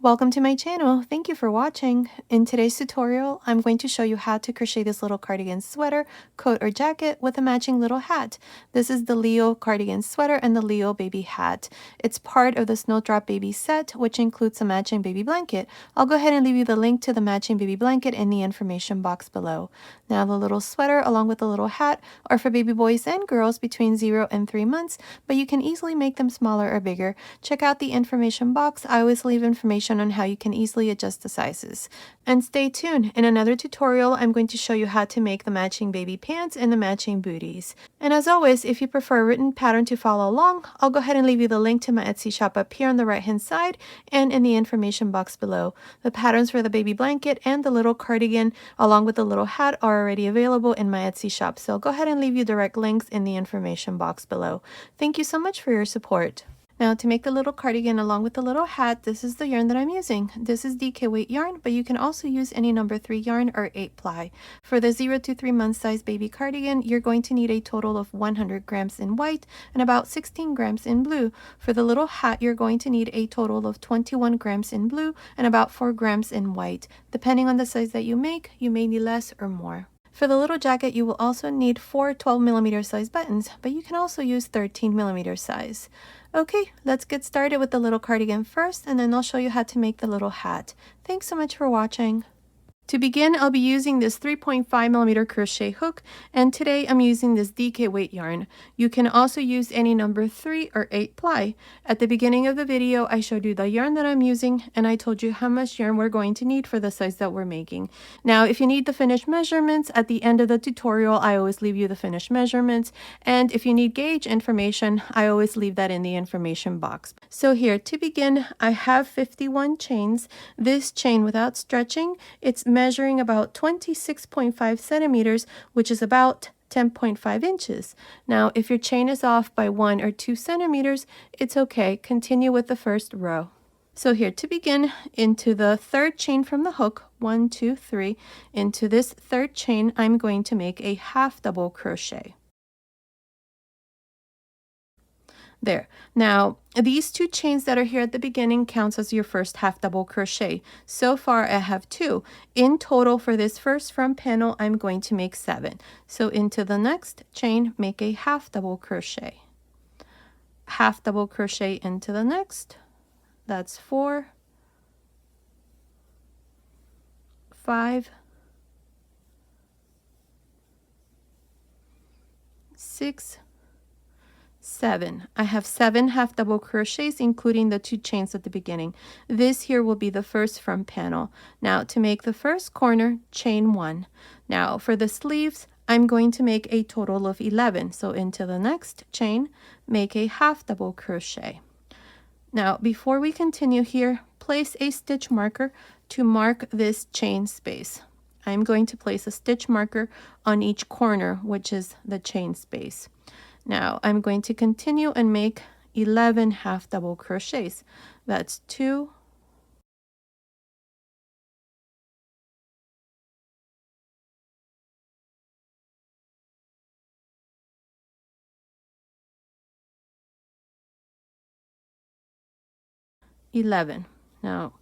Welcome to my channel. Thank you for watching. In today's tutorial, I'm going to show you how to crochet this little cardigan sweater, coat, or jacket with a matching little hat. This is the Leo cardigan sweater and the Leo baby hat. It's part of the Snowdrop Baby set, which includes a matching baby blanket. I'll go ahead and leave you the link to the matching baby blanket in the information box below. Now, the little sweater along with the little hat are for baby boys and girls between 0 and 3 months, but you can easily make them smaller or bigger. Check out the information box. I always leave information on how you can easily adjust the sizes. And stay tuned. In another tutorial, I'm going to show you how to make the matching baby pants and the matching booties. And as always, if you prefer a written pattern to follow along, I'll go ahead and leave you the link to my Etsy shop up here on the right hand side and in the information box below. The patterns for the baby blanket and the little cardigan along with the little hat are already available in my Etsy shop, so I'll go ahead and leave you direct links in the information box below. Thank you so much for your support. Now, to make the little cardigan along with the little hat, this is the yarn that I'm using. This is DK weight yarn, but you can also use any number 3 yarn or 8 ply. For the 0 to 3 month size baby cardigan, you're going to need a total of 100 grams in white and about 16 grams in blue. For the little hat, you're going to need a total of 21 grams in blue and about 4 grams in white. Depending on the size that you make, you may need less or more. For the little jacket, you will also need 4 12mm size buttons, but you can also use 13mm size. Okay, let's get started with the little cardigan first, and then I'll show you how to make the little hat. Thanks so much for watching. To begin, I'll be using this 3.5mm crochet hook, and today I'm using this DK weight yarn. You can also use any number 3 or 8 ply. At the beginning of the video, I showed you the yarn that I'm using, and I told you how much yarn we're going to need for the size that we're making. Now, if you need the finished measurements, at the end of the tutorial, I always leave you the finished measurements, and if you need gauge information, I always leave that in the information box. So here, to begin, I have 51 chains. This chain without stretching, it's measuring about 26.5 centimeters, which is about 10.5 inches. Now, if your chain is off by 1 or 2 centimeters, it's okay. Continue with the first row. So here, to begin, into the third chain from the hook, 1, 2, 3, into this third chain, I'm going to make a half double crochet. There. Now, these 2 chains that are here at the beginning counts as your first half double crochet. So far, I have 2. In total, for this first front panel, I'm going to make 7. So into the next chain, make a half double crochet. Half double crochet into the next. That's 4, 5, 6, 7. I have 7 half double crochets, including the 2 chains at the beginning. This here will be the first front panel. Now, to make the first corner, chain 1. Now, for the sleeves, I'm going to make a total of 11. So into the next chain, make a half double crochet. Now, before we continue here, place a stitch marker to mark this chain space. I'm going to place a stitch marker on each corner, which is the chain space. Now, I'm going to continue and make 11 half double crochets. That's 2, 11. Now,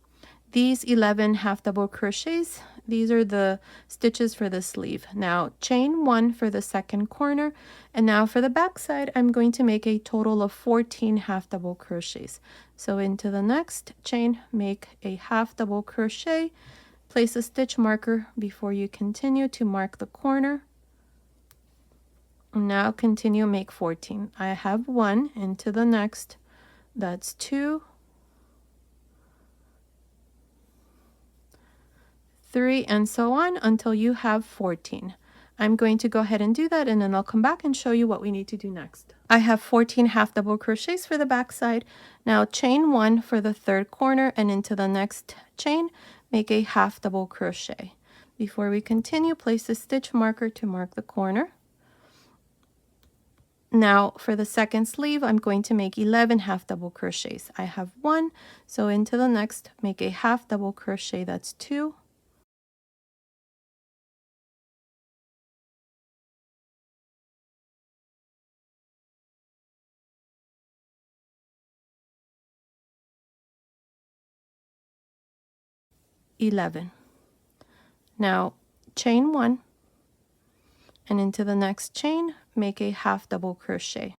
these 11 half double crochets, these are the stitches for the sleeve. Now, chain 1 for the second corner, and now for the back side, I'm going to make a total of 14 half double crochets. So into the next chain, make a half double crochet, place a stitch marker before you continue to mark the corner. Now continue, make 14. I have 1 into the next, that's 2, 3, and so on until you have 14. I'm going to go ahead and do that, and then I'll come back and show you what we need to do next. I have 14 half double crochets for the back side. Now chain 1 for the third corner, and into the next chain, make a half double crochet. Before we continue, place a stitch marker to mark the corner. Now for the second sleeve, I'm going to make 11 half double crochets. I have 1, so into the next, make a half double crochet, that's 2, 11. Now chain 1, and into the next chain make a half double crochet.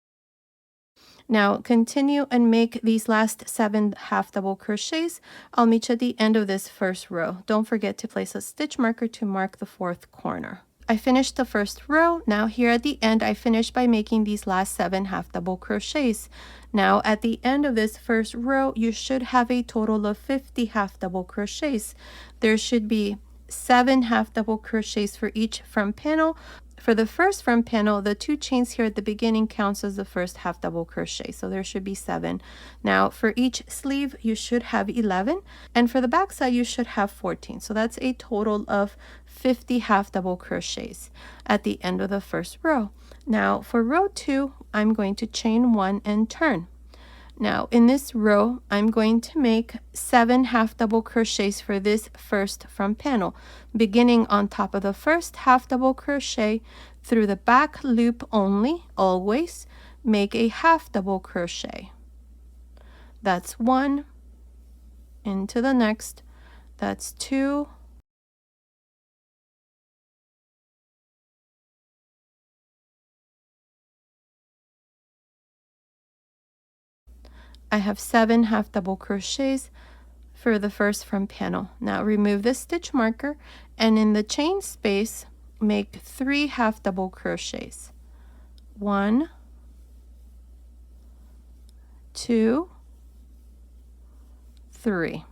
Now continue and make these last 7 half double crochets. I'll meet you at the end of this first row. Don't forget to place a stitch marker to mark the 4th corner. I finished the first row. Now here at the end, I finished by making these last 7 half double crochets. Now at the end of this first row, you should have a total of 50 half double crochets. There should be 7 half double crochets for each front panel. For the first front panel, the 2 chains here at the beginning counts as the first half double crochet, so there should be 7. Now for each sleeve you should have 11, and for the back side you should have 14, so that's a total of 50 half double crochets at the end of the first row. Now for row 2, I'm going to chain 1 and turn. Now in this row, I'm going to make 7 half double crochets for this first front panel, beginning on top of the first half double crochet through the back loop only. Always make a half double crochet. That's 1, into the next, that's 2, I have 7 half double crochets for the first front panel. Now remove the stitch marker, and in the chain space make 3 half double crochets. 1, 2, 3.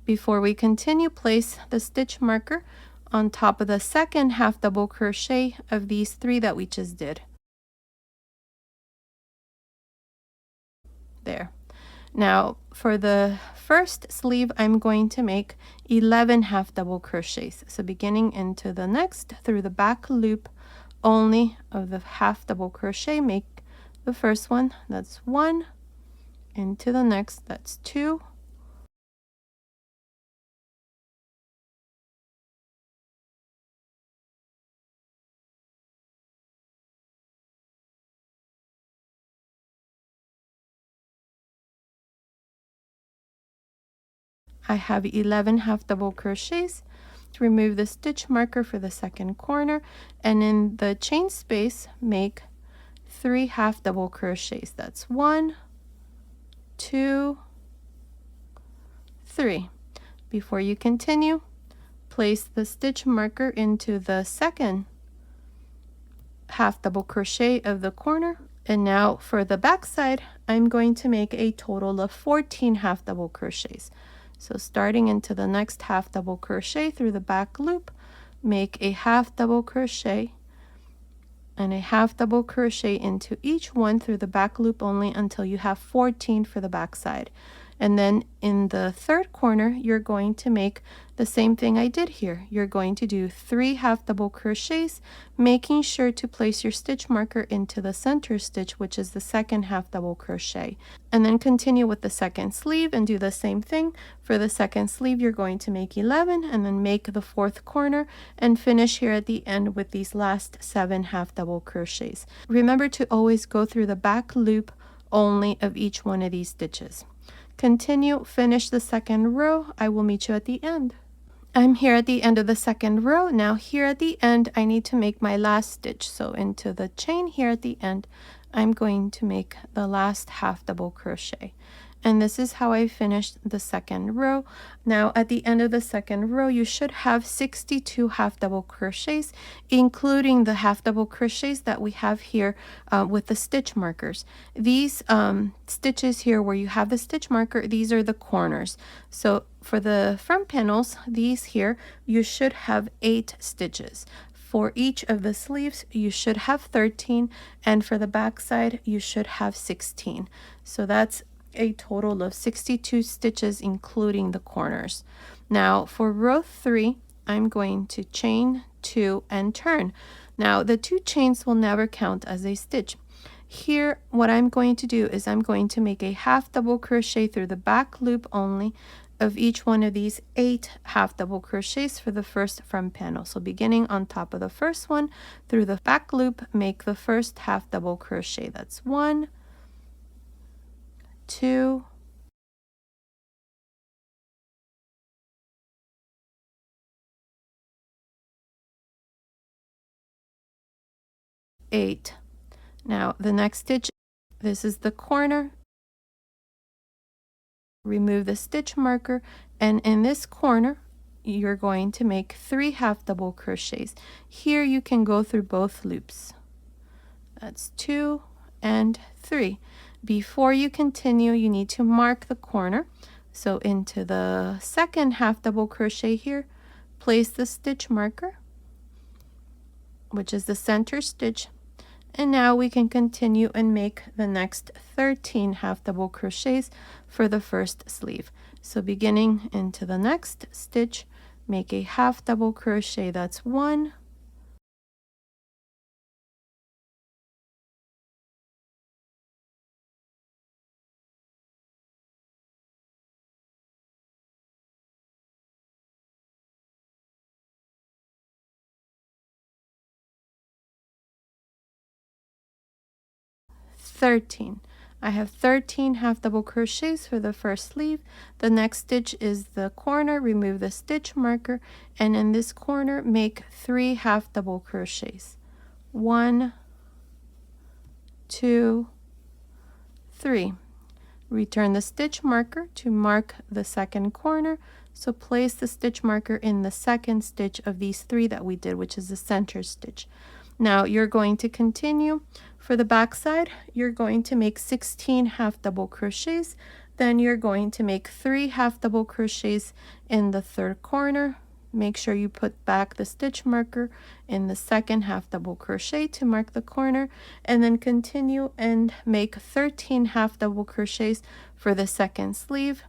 Before we continue, place the stitch marker on top of the second half double crochet of these 3 that we just did. There. Now for the first sleeve, I'm going to make 11 half double crochets. So beginning into the next through the back loop only of the half double crochet, make the first one, that's 1, into the next, that's 2, I have 11 half double crochets. To remove the stitch marker for the second corner, and in the chain space make 3 half double crochets. That's 1, 2, 3. Before you continue, place the stitch marker into the second half double crochet of the corner. And now for the back side, I'm going to make a total of 14 half double crochets. So starting into the next half double crochet through the back loop, make a half double crochet and a half double crochet into each one through the back loop only until you have 14 for the back side. And then in the third corner, you're going to make the same thing I did here. You're going to do 3 half double crochets, making sure to place your stitch marker into the center stitch, which is the second half double crochet. And then continue with the second sleeve and do the same thing. For the second sleeve, you're going to make 11 and then make the 4th corner and finish here at the end with these last 7 half double crochets. Remember to always go through the back loop only of each one of these stitches. Continue, finish the second row. I will meet you at the end. I'm here at the end of the second row. Now here at the end, I need to make my last stitch. So into the chain here at the end, I'm going to make the last half double crochet. And this is how I finished the second row. Now at the end of the second row, you should have 62 half double crochets, including the half double crochets that we have here with the stitch markers. These stitches here where you have the stitch marker, these are the corners. So for the front panels, these here, you should have 8 stitches. For each of the sleeves, you should have 13, and for the back side, you should have 16. So that's a total of 62 stitches, including the corners. Now for row 3, I'm going to chain 2 and turn. Now the 2 chains will never count as a stitch. Here, what I'm going to do is I'm going to make a half double crochet through the back loop only of each one of these 8 half double crochets for the first front panel. So beginning on top of the first one through the back loop, make the first half double crochet. That's 1, 2, 8. Now the next stitch, this is the corner. Remove the stitch marker, and in this corner you're going to make 3 half double crochets. Here you can go through both loops. That's 2 and 3. Before you continue, you need to mark the corner. So into the second half double crochet here, place the stitch marker, which is the center stitch. And now we can continue and make the next 13 half double crochets for the first sleeve. So beginning into the next stitch, make a half double crochet. That's 1, 13. I have 13 half double crochets for the first sleeve. The next stitch is the corner. Remove the stitch marker, and in this corner make 3 half double crochets. 1, 2, 3. Return the stitch marker to mark the second corner. So place the stitch marker in the second stitch of these 3 that we did, which is the center stitch. Now you're going to continue. For the back side, you're going to make 16 half double crochets. Then you're going to make 3 half double crochets in the third corner. Make sure you put back the stitch marker in the second half double crochet to mark the corner, and then continue and make 13 half double crochets for the second sleeve.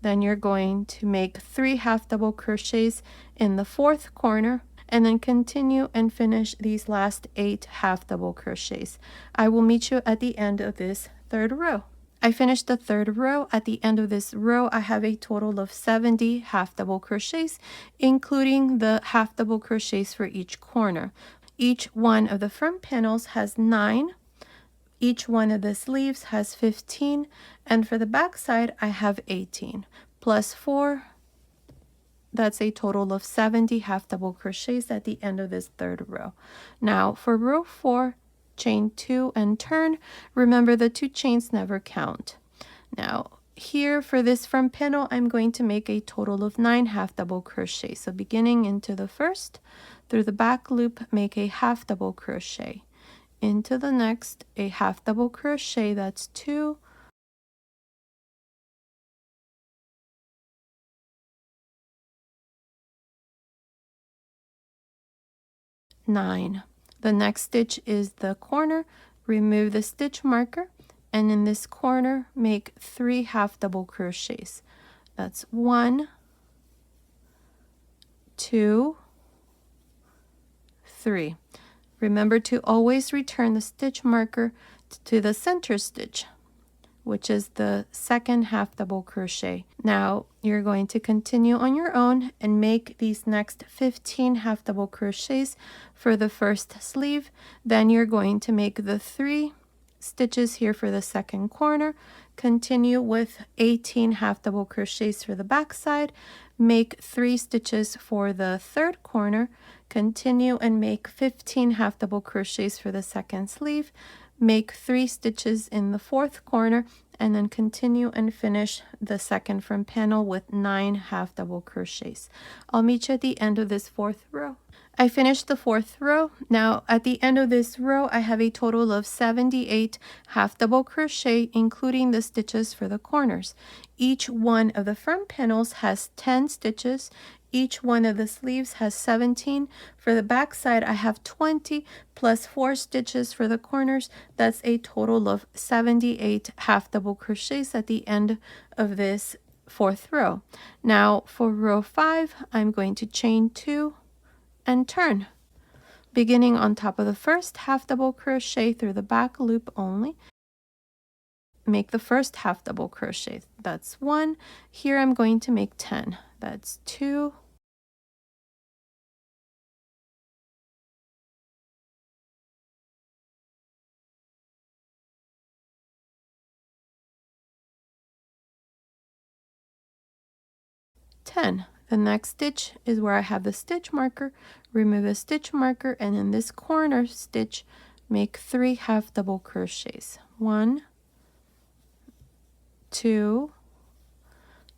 Then you're going to make 3 half double crochets in the fourth corner, and then continue and finish these last 8 half double crochets. I will meet you at the end of this third row. I finished the third row. At the end of this row, I have a total of 70 half double crochets, including the half double crochets for each corner. Each one of the front panels has 9. Each one of the sleeves has 15, and for the back side, I have 18 plus 4. That's a total of 70 half double crochets at the end of this third row. Now for row 4, chain 2 and turn. Remember, the 2 chains never count. Now here for this front panel, I'm going to make a total of 9 half double crochets. So beginning into the first, through the back loop, make a half double crochet. Into the next, a half double crochet. That's 2, 9. The next stitch is the corner. Remove the stitch marker, and in this corner make 3 half double crochets. That's 1, 2, 3. Remember to always return the stitch marker to the center stitch, which is the second half double crochet. Now you're going to continue on your own and make these next 15 half double crochets for the first sleeve. Then you're going to make the 3 stitches here for the second corner. Continue with 18 half double crochets for the back side. Make 3 stitches for the third corner. Continue and make 15 half double crochets for the second sleeve. Make 3 stitches in the fourth corner, and then continue and finish the second front panel with 9 half double crochets. I'll meet you at the end of this fourth row. I finished the fourth row. Now at the end of this row, I have a total of 78 half double crochet, including the stitches for the corners. Each one of the front panels has 10 stitches. Each one of the sleeves has 17. For the back side, I have 20 plus 4 stitches for the corners. That's a total of 78 half double crochets at the end of this fourth row. Now for row 5, I'm going to chain 2 and turn. Beginning on top of the first half double crochet through the back loop only. Make the first half double crochet. That's 1. Here I'm going to make 10. That's 2, 10. The next stitch is where I have the stitch marker. Remove the stitch marker, and in this corner stitch, make 3 half double crochets. 1, 2,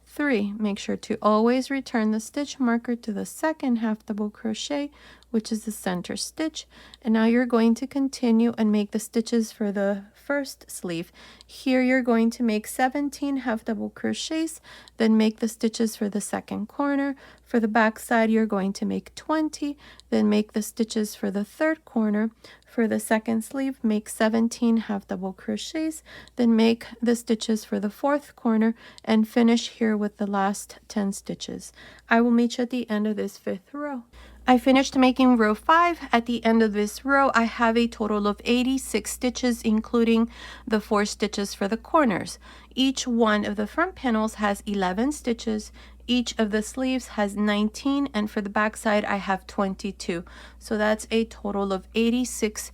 3. Make sure to always return the stitch marker to the second half double crochet, which is the center stitch. And now you're going to continue and make the stitches for the first sleeve. Here you're going to make 17 half double crochets, then make the stitches for the second corner. For the back side, you're going to make 20, then make the stitches for the third corner. For the second sleeve, make 17 half double crochets, then make the stitches for the fourth corner and finish here with the last 10 stitches. I will meet you at the end of this 5th row. I finished making row 5. At the end of this row, I have a total of 86 stitches, including the 4 stitches for the corners. Each one of the front panels has 11 stitches. Each of the sleeves has 19, and for the back side, I have 22. So that's a total of 86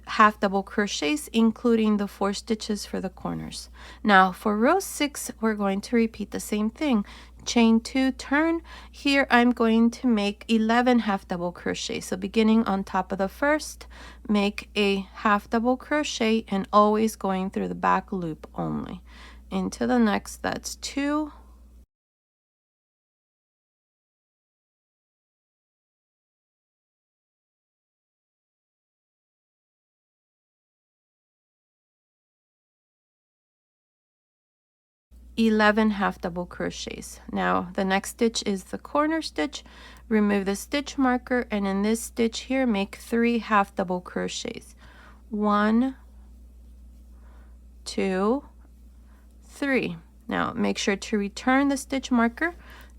half double crochets, including the 4 stitches for the corners. Now for row 6, we're going to repeat the same thing. Chain 2, turn. Here I'm going to make 11 half double crochets. So beginning on top of the first, make a half double crochet and always going through the back loop only. Into the next, that's 2, 11 half double crochets. Now the next stitch is the corner stitch. Remove the stitch marker, and in this stitch here, make 3 half double crochets. 1, 2, 3. Now make sure to return the stitch marker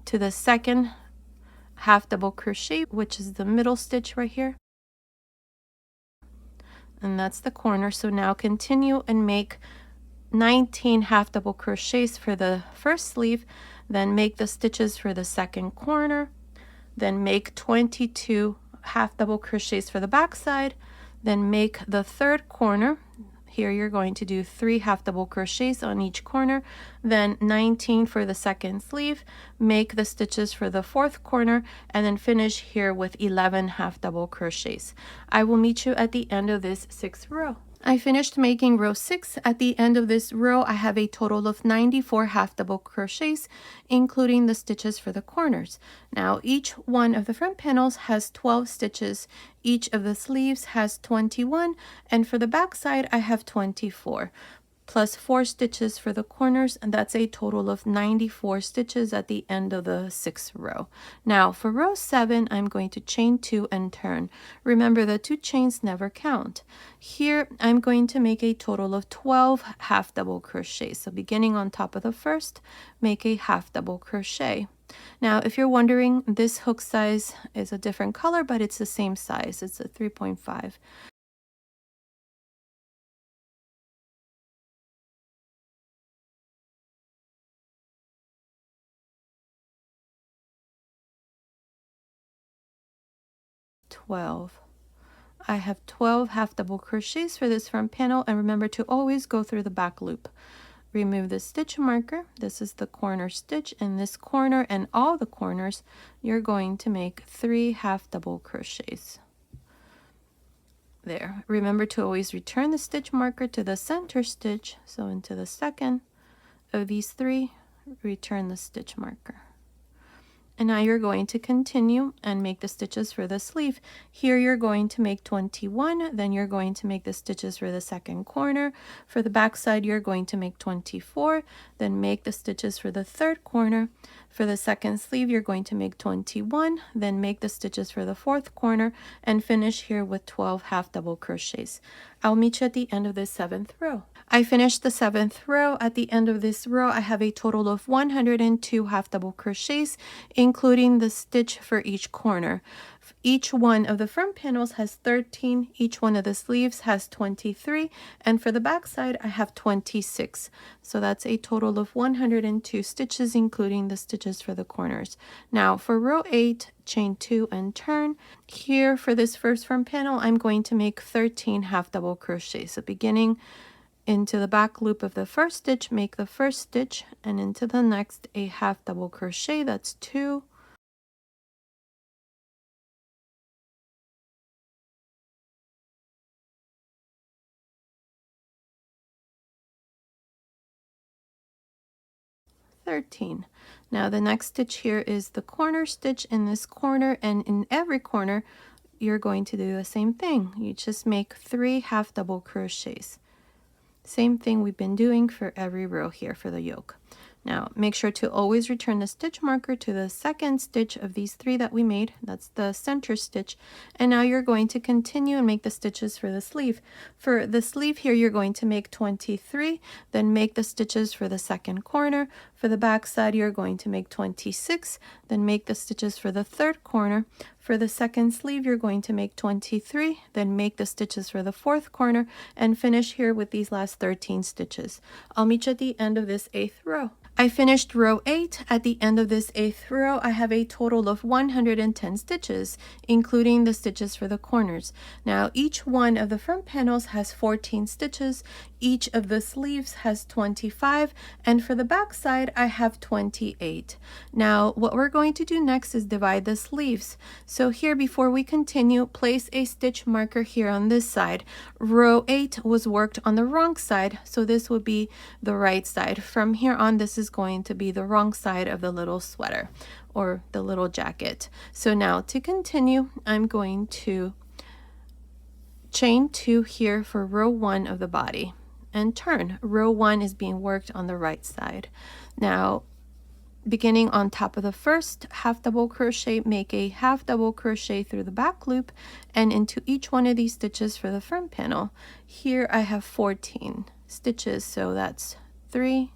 to the second half double crochet, which is the middle stitch right here, and that's the corner. So now continue and make 19 half double crochets for the first sleeve, then make the stitches for the second corner, then make 22 half double crochets for the back side, then make the third corner. Here you're going to do 3 half double crochets on each corner, then 19 for the second sleeve, make the stitches for the fourth corner, and then finish here with 11 half double crochets. I will meet you at the end of this 6th row. I finished making row 6. At the end of this row, I have a total of 94 half double crochets, including the stitches for the corners. Now each one of the front panels has 12 stitches. Each of the sleeves has 21, and for the back side, I have 24. Plus 4 stitches for the corners, and that's a total of 94 stitches at the end of the 6th row. Now for row 7, I'm going to chain 2 and turn. Remember that 2 chains never count. Here I'm going to make a total of 12 half double crochets. So beginning on top of the first, make a half double crochet. Now if you're wondering, this hook size is a different color, but it's the same size. It's a 3.5. 12. I have 12 half double crochets for this front panel, and remember to always go through the back loop. Remove the stitch marker. This is the corner stitch. In this corner and all the corners, you're going to make 3 half double crochets. There. Remember to always return the stitch marker to the center stitch. So into the second of these 3, return the stitch marker. And now you're going to continue and make the stitches for the sleeve. Here you're going to make 21, then you're going to make the stitches for the second corner. For the back side, you're going to make 24, then make the stitches for the third corner. For the second sleeve, you're going to make 21, then make the stitches for the fourth corner, and finish here with 12 half double crochets. I'll meet you at the end of this 7th row. I finished the 7th row. At the end of this row, I have a total of 102 half double crochets, including the stitch for each corner. Each one of the front panels has 13, each one of the sleeves has 23, and for the back side I have 26. So that's a total of 102 stitches, including the stitches for the corners. Now for row 8, chain 2 and turn. Here for this first front panel, I'm going to make 13 half double crochets. So beginning into the back loop of the first stitch, make the first stitch, and into the next a half double crochet. That's 2, 13. Now the next stitch here is the corner stitch in this corner, and in every corner you're going to do the same thing. You just make 3 half double crochets. Same thing we've been doing for every row here for the yoke. Now make sure to always return the stitch marker to the second stitch of these 3 that we made. That's the center stitch. And now you're going to continue and make the stitches for the sleeve. For the sleeve here, you're going to make 23, then make the stitches for the second corner. For the back side, you're going to make 26, then make the stitches for the third corner. For the second sleeve, you're going to make 23, then make the stitches for the fourth corner, and finish here with these last 13 stitches. I'll meet you at the end of this 8th row. I finished row 8. At the end of this 8th row, I have a total of 110 stitches, including the stitches for the corners. Now, each one of the front panels has 14 stitches, each of the sleeves has 25, and for the back side, I have 28. Now, what we're going to do next is divide the sleeves. So here, before we continue, place a stitch marker here on this side. Row 8 was worked on the wrong side, so this would be the right side. From here on, this is going to be the wrong side of the little sweater or the little jacket. So now to continue, I'm going to chain 2 here for row 1 of the body and turn. Row 1 is being worked on the right side. Now, beginning on top of the first half double crochet, make a half double crochet through the back loop and into each one of these stitches for the front panel. Here I have 14 stitches, so that's 3,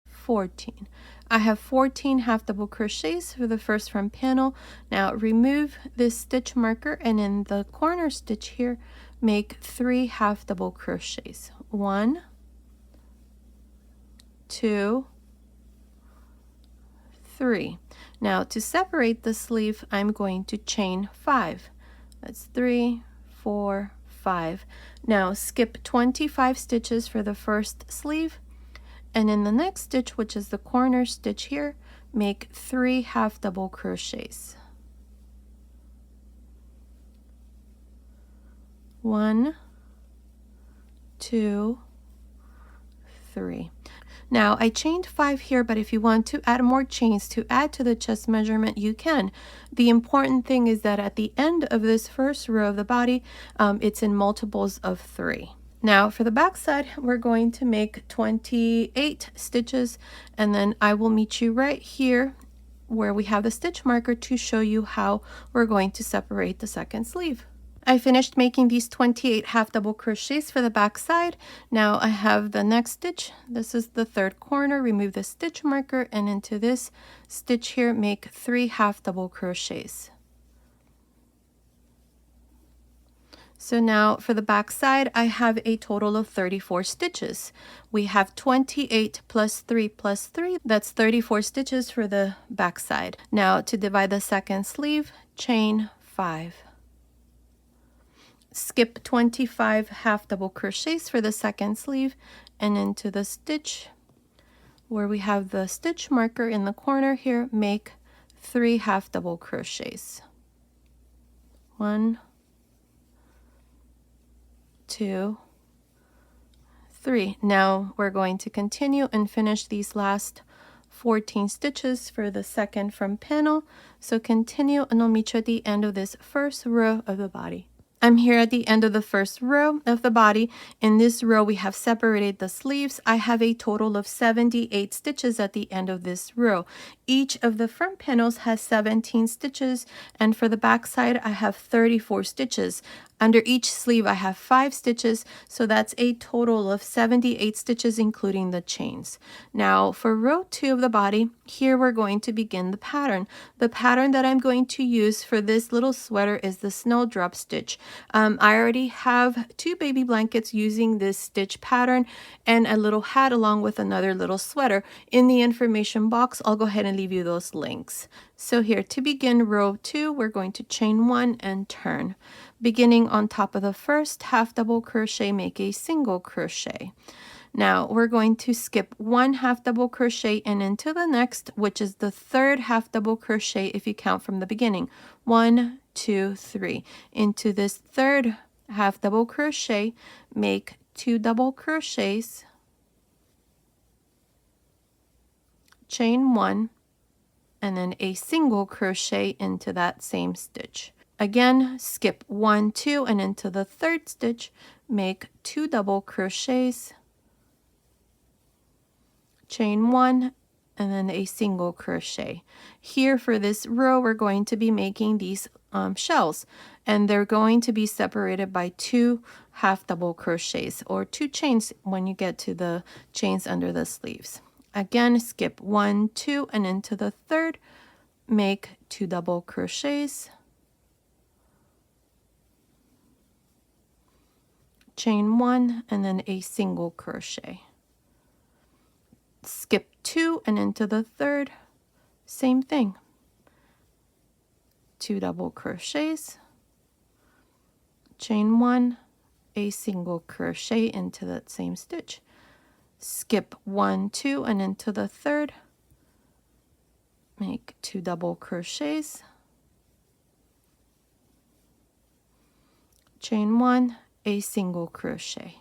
14. I have 14 half double crochets for the first front panel. Now remove this stitch marker and in the corner stitch here, make 3 half double crochets. 1, 2, 3. Now to separate the sleeve, I'm going to chain 5. That's 3, 4, 5. Now skip 25 stitches for the first sleeve. And in the next stitch, which is the corner stitch here, make 3 half double crochets. 1, 2, 3. Now I chained 5 here, but if you want to add more chains to add to the chest measurement, you can. The important thing is that at the end of this first row of the body, it's in multiples of 3. Now for the back side, we're going to make 28 stitches, and then I will meet you right here where we have the stitch marker to show you how we're going to separate the second sleeve. I finished making these 28 half double crochets for the back side. Now I have the next stitch. This is the third corner. Remove the stitch marker and into this stitch here, make 3 half double crochets. So now for the back side, I have a total of 34 stitches. We have 28 plus 3 plus 3. That's 34 stitches for the back side. Now to divide the second sleeve, chain 5. Skip 25 half double crochets for the second sleeve and into the stitch where we have the stitch marker in the corner here, make 3 half double crochets. 1, 2, 3. Now we're going to continue and finish these last 14 stitches for the second front panel. So continue and I'll meet you at the end of this first row of the body. I'm here at the end of the first row of the body. In this row, we have separated the sleeves. I have a total of 78 stitches at the end of this row. Each of the front panels has 17 stitches, and for the back side, I have 34 stitches. Under each sleeve, I have 5 stitches, so that's a total of 78 stitches, including the chains. Now, for row 2 of the body, here we're going to begin the pattern. The pattern that I'm going to use for this little sweater is the snowdrop stitch. I already have 2 baby blankets using this stitch pattern and a little hat along with another little sweater. In the information box, I'll go ahead and leave you those links. So here, to begin row 2, we're going to chain 1 and turn. Beginning on top of the first half double crochet, make a single crochet. Now we're going to skip 1 half double crochet and into the next, which is the 3rd half double crochet if you count from the beginning. 1, 2, 3. Into this 3rd half double crochet, make 2 double crochets, chain 1, and then a single crochet into that same stitch. Again, skip 1, 2, and into the 3rd stitch, make 2 double crochets, chain 1, and then a single crochet. Here for this row, we're going to be making these shells, and they're going to be separated by 2 half double crochets or 2 chains when you get to the chains under the sleeves. Again, skip 1, 2, and into the 3rd, make 2 double crochets, chain 1, and then a single crochet. Skip 2 and into the 3rd, same thing. 2 double crochets, chain 1, a single crochet into that same stitch. Skip 1, 2, and into the 3rd, make 2 double crochets, chain 1, a single crochet.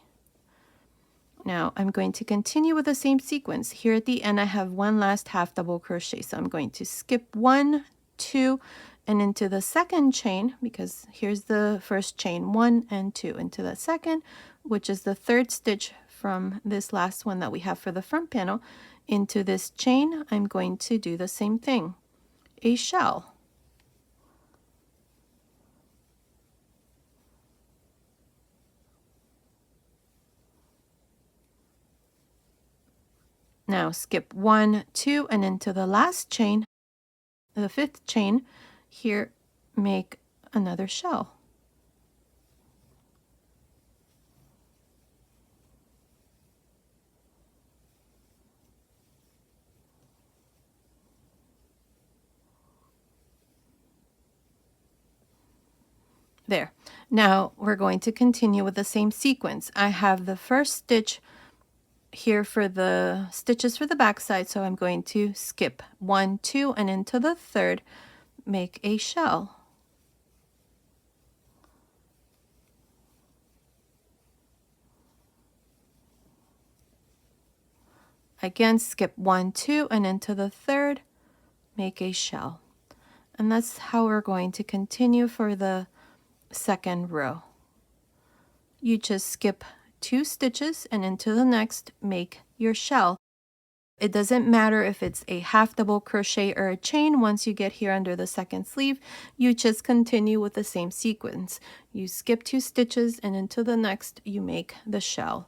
Now I'm going to continue with the same sequence. Here at the end I have 1 last half double crochet, so I'm going to skip 1, 2, and into the 2nd chain, because here's the first chain, 1 and 2, into the 2nd, which is the 3rd stitch from this last one that we have for the front panel. Into this chain I'm going to do the same thing, a shell. Now skip 1, 2, and into the last chain, the 5th chain, here make another shell. There. Now we're going to continue with the same sequence. I have the first stitch here for the stitches for the back side, so I'm going to skip 1, 2, and into the 3rd, make a shell. Again, skip 1, 2, and into the 3rd, make a shell. And that's how we're going to continue for the 2nd row. You just skip 2 stitches and into the next, make your shell. It doesn't matter if it's a half double crochet or a chain. Once you get here under the 2nd sleeve, you just continue with the same sequence. You skip 2 stitches and into the next, you make the shell.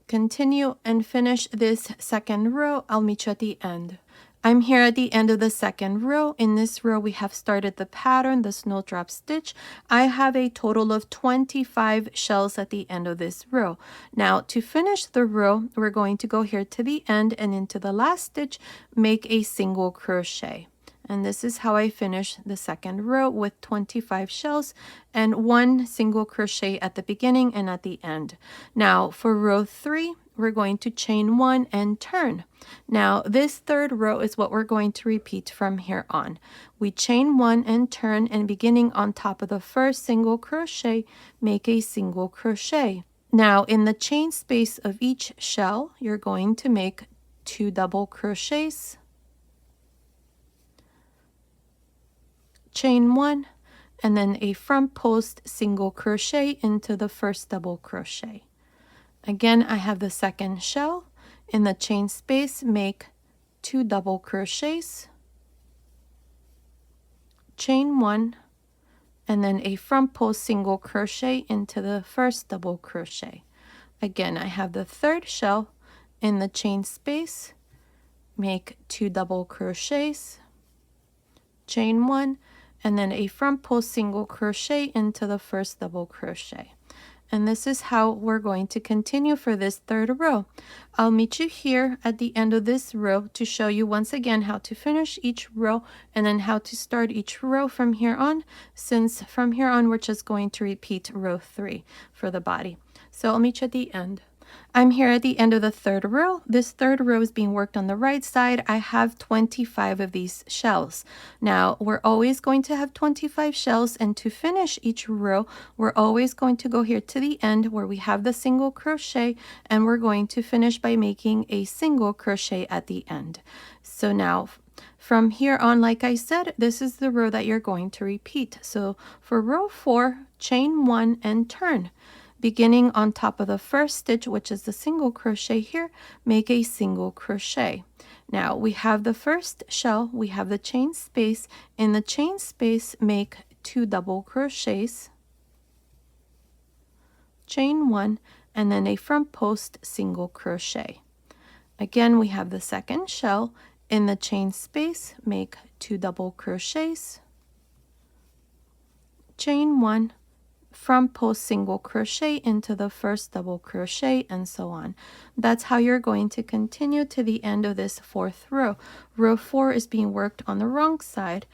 Continue and finish this 2nd row. I'll meet you at the end. I'm here at the end of the 2nd row. In this row, we have started the pattern, the snowdrop stitch. I have a total of 25 shells at the end of this row. Now, to finish the row, we're going to go here to the end and into the last stitch, make a single crochet. And this is how I finish the 2nd row with 25 shells and 1 single crochet at the beginning and at the end. Now, for row 3, we're going to chain 1 and turn. Now this 3rd row is what we're going to repeat from here on. We chain 1 and turn, and beginning on top of the first single crochet, make a single crochet. Now in the chain space of each shell, you're going to make 2 double crochets, chain 1, and then a front post single crochet into the first double crochet. Again, I have the 2nd shell. In the chain space, make 2 double crochets, chain 1, and then a front post single crochet into the first double crochet. Again, I have the 3rd shell. In the chain space, make 2 double crochets, chain 1, and then a front post single crochet into the first double crochet. And this is how we're going to continue for this 3rd row. I'll meet you here at the end of this row to show you once again how to finish each row and then how to start each row from here on, since from here on we're just going to repeat row 3 for the body. So I'll meet you at the end. I'm here at the end of the third row. This third row is being worked on the right side. I have 25 of these shells. Now, we're always going to have 25 shells, and to finish each row, we're always going to go here to the end where we have the single crochet, and we're going to finish by making a single crochet at the end. So now, from here on, like I said, this is the row that you're going to repeat. So for row 4, chain 1 and turn. Beginning on top of the first stitch, which is the single crochet here, make a single crochet. Now we have the first shell, we have the chain space. In the chain space, make 2 double crochets, chain 1, and then a front post single crochet. Again, we have the second shell. In the chain space, make 2 double crochets, chain 1, front post single crochet into the first double crochet, and so on. That's how you're going to continue to the end of this fourth row. Row 4 is being worked on the wrong side.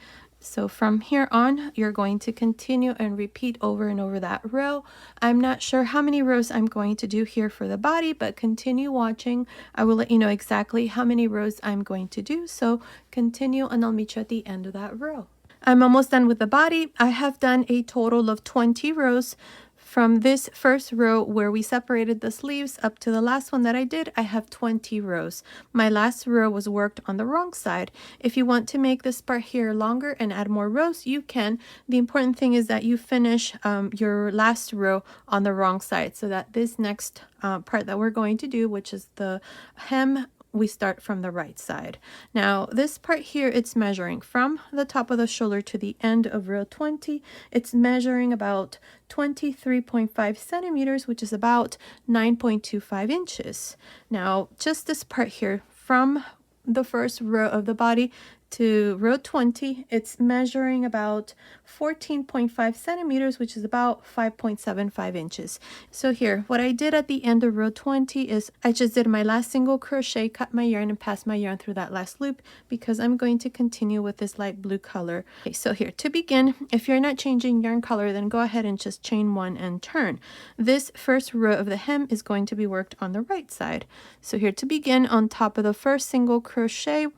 So from here on, you're going to continue and repeat over and over that row. I'm not sure how many rows I'm going to do here for the body, but continue watching. I will let you know exactly how many rows I'm going to do. So continue, and I'll meet you at the end of that row. I'm almost done with the body. I have done a total of 20 rows. From this first row where we separated the sleeves up to the last one that I did, I have 20 rows. My last row was worked on the wrong side. If you want to make this part here longer and add more rows, you can. The important thing is that you finish your last row on the wrong side, so that this next part that we're going to do, which is the hem, we start from the right side. Now this part here, it's measuring from the top of the shoulder to the end of row 20. It's measuring about 23.5 centimeters, which is about 9.25 inches. Now just this part here, from the first row of the body to row 20, it's measuring about 14.5 centimeters, which is about 5.75 inches. So here, what I did at the end of row 20 is I just did my last single crochet, cut my yarn, and passed my yarn through that last loop, because I'm going to continue with this light blue color. Okay, so here, to begin, if you're not changing yarn color, then go ahead and just chain 1 and turn. This first row of the hem is going to be worked on the right side. So here, to begin, on top of the first single crochet,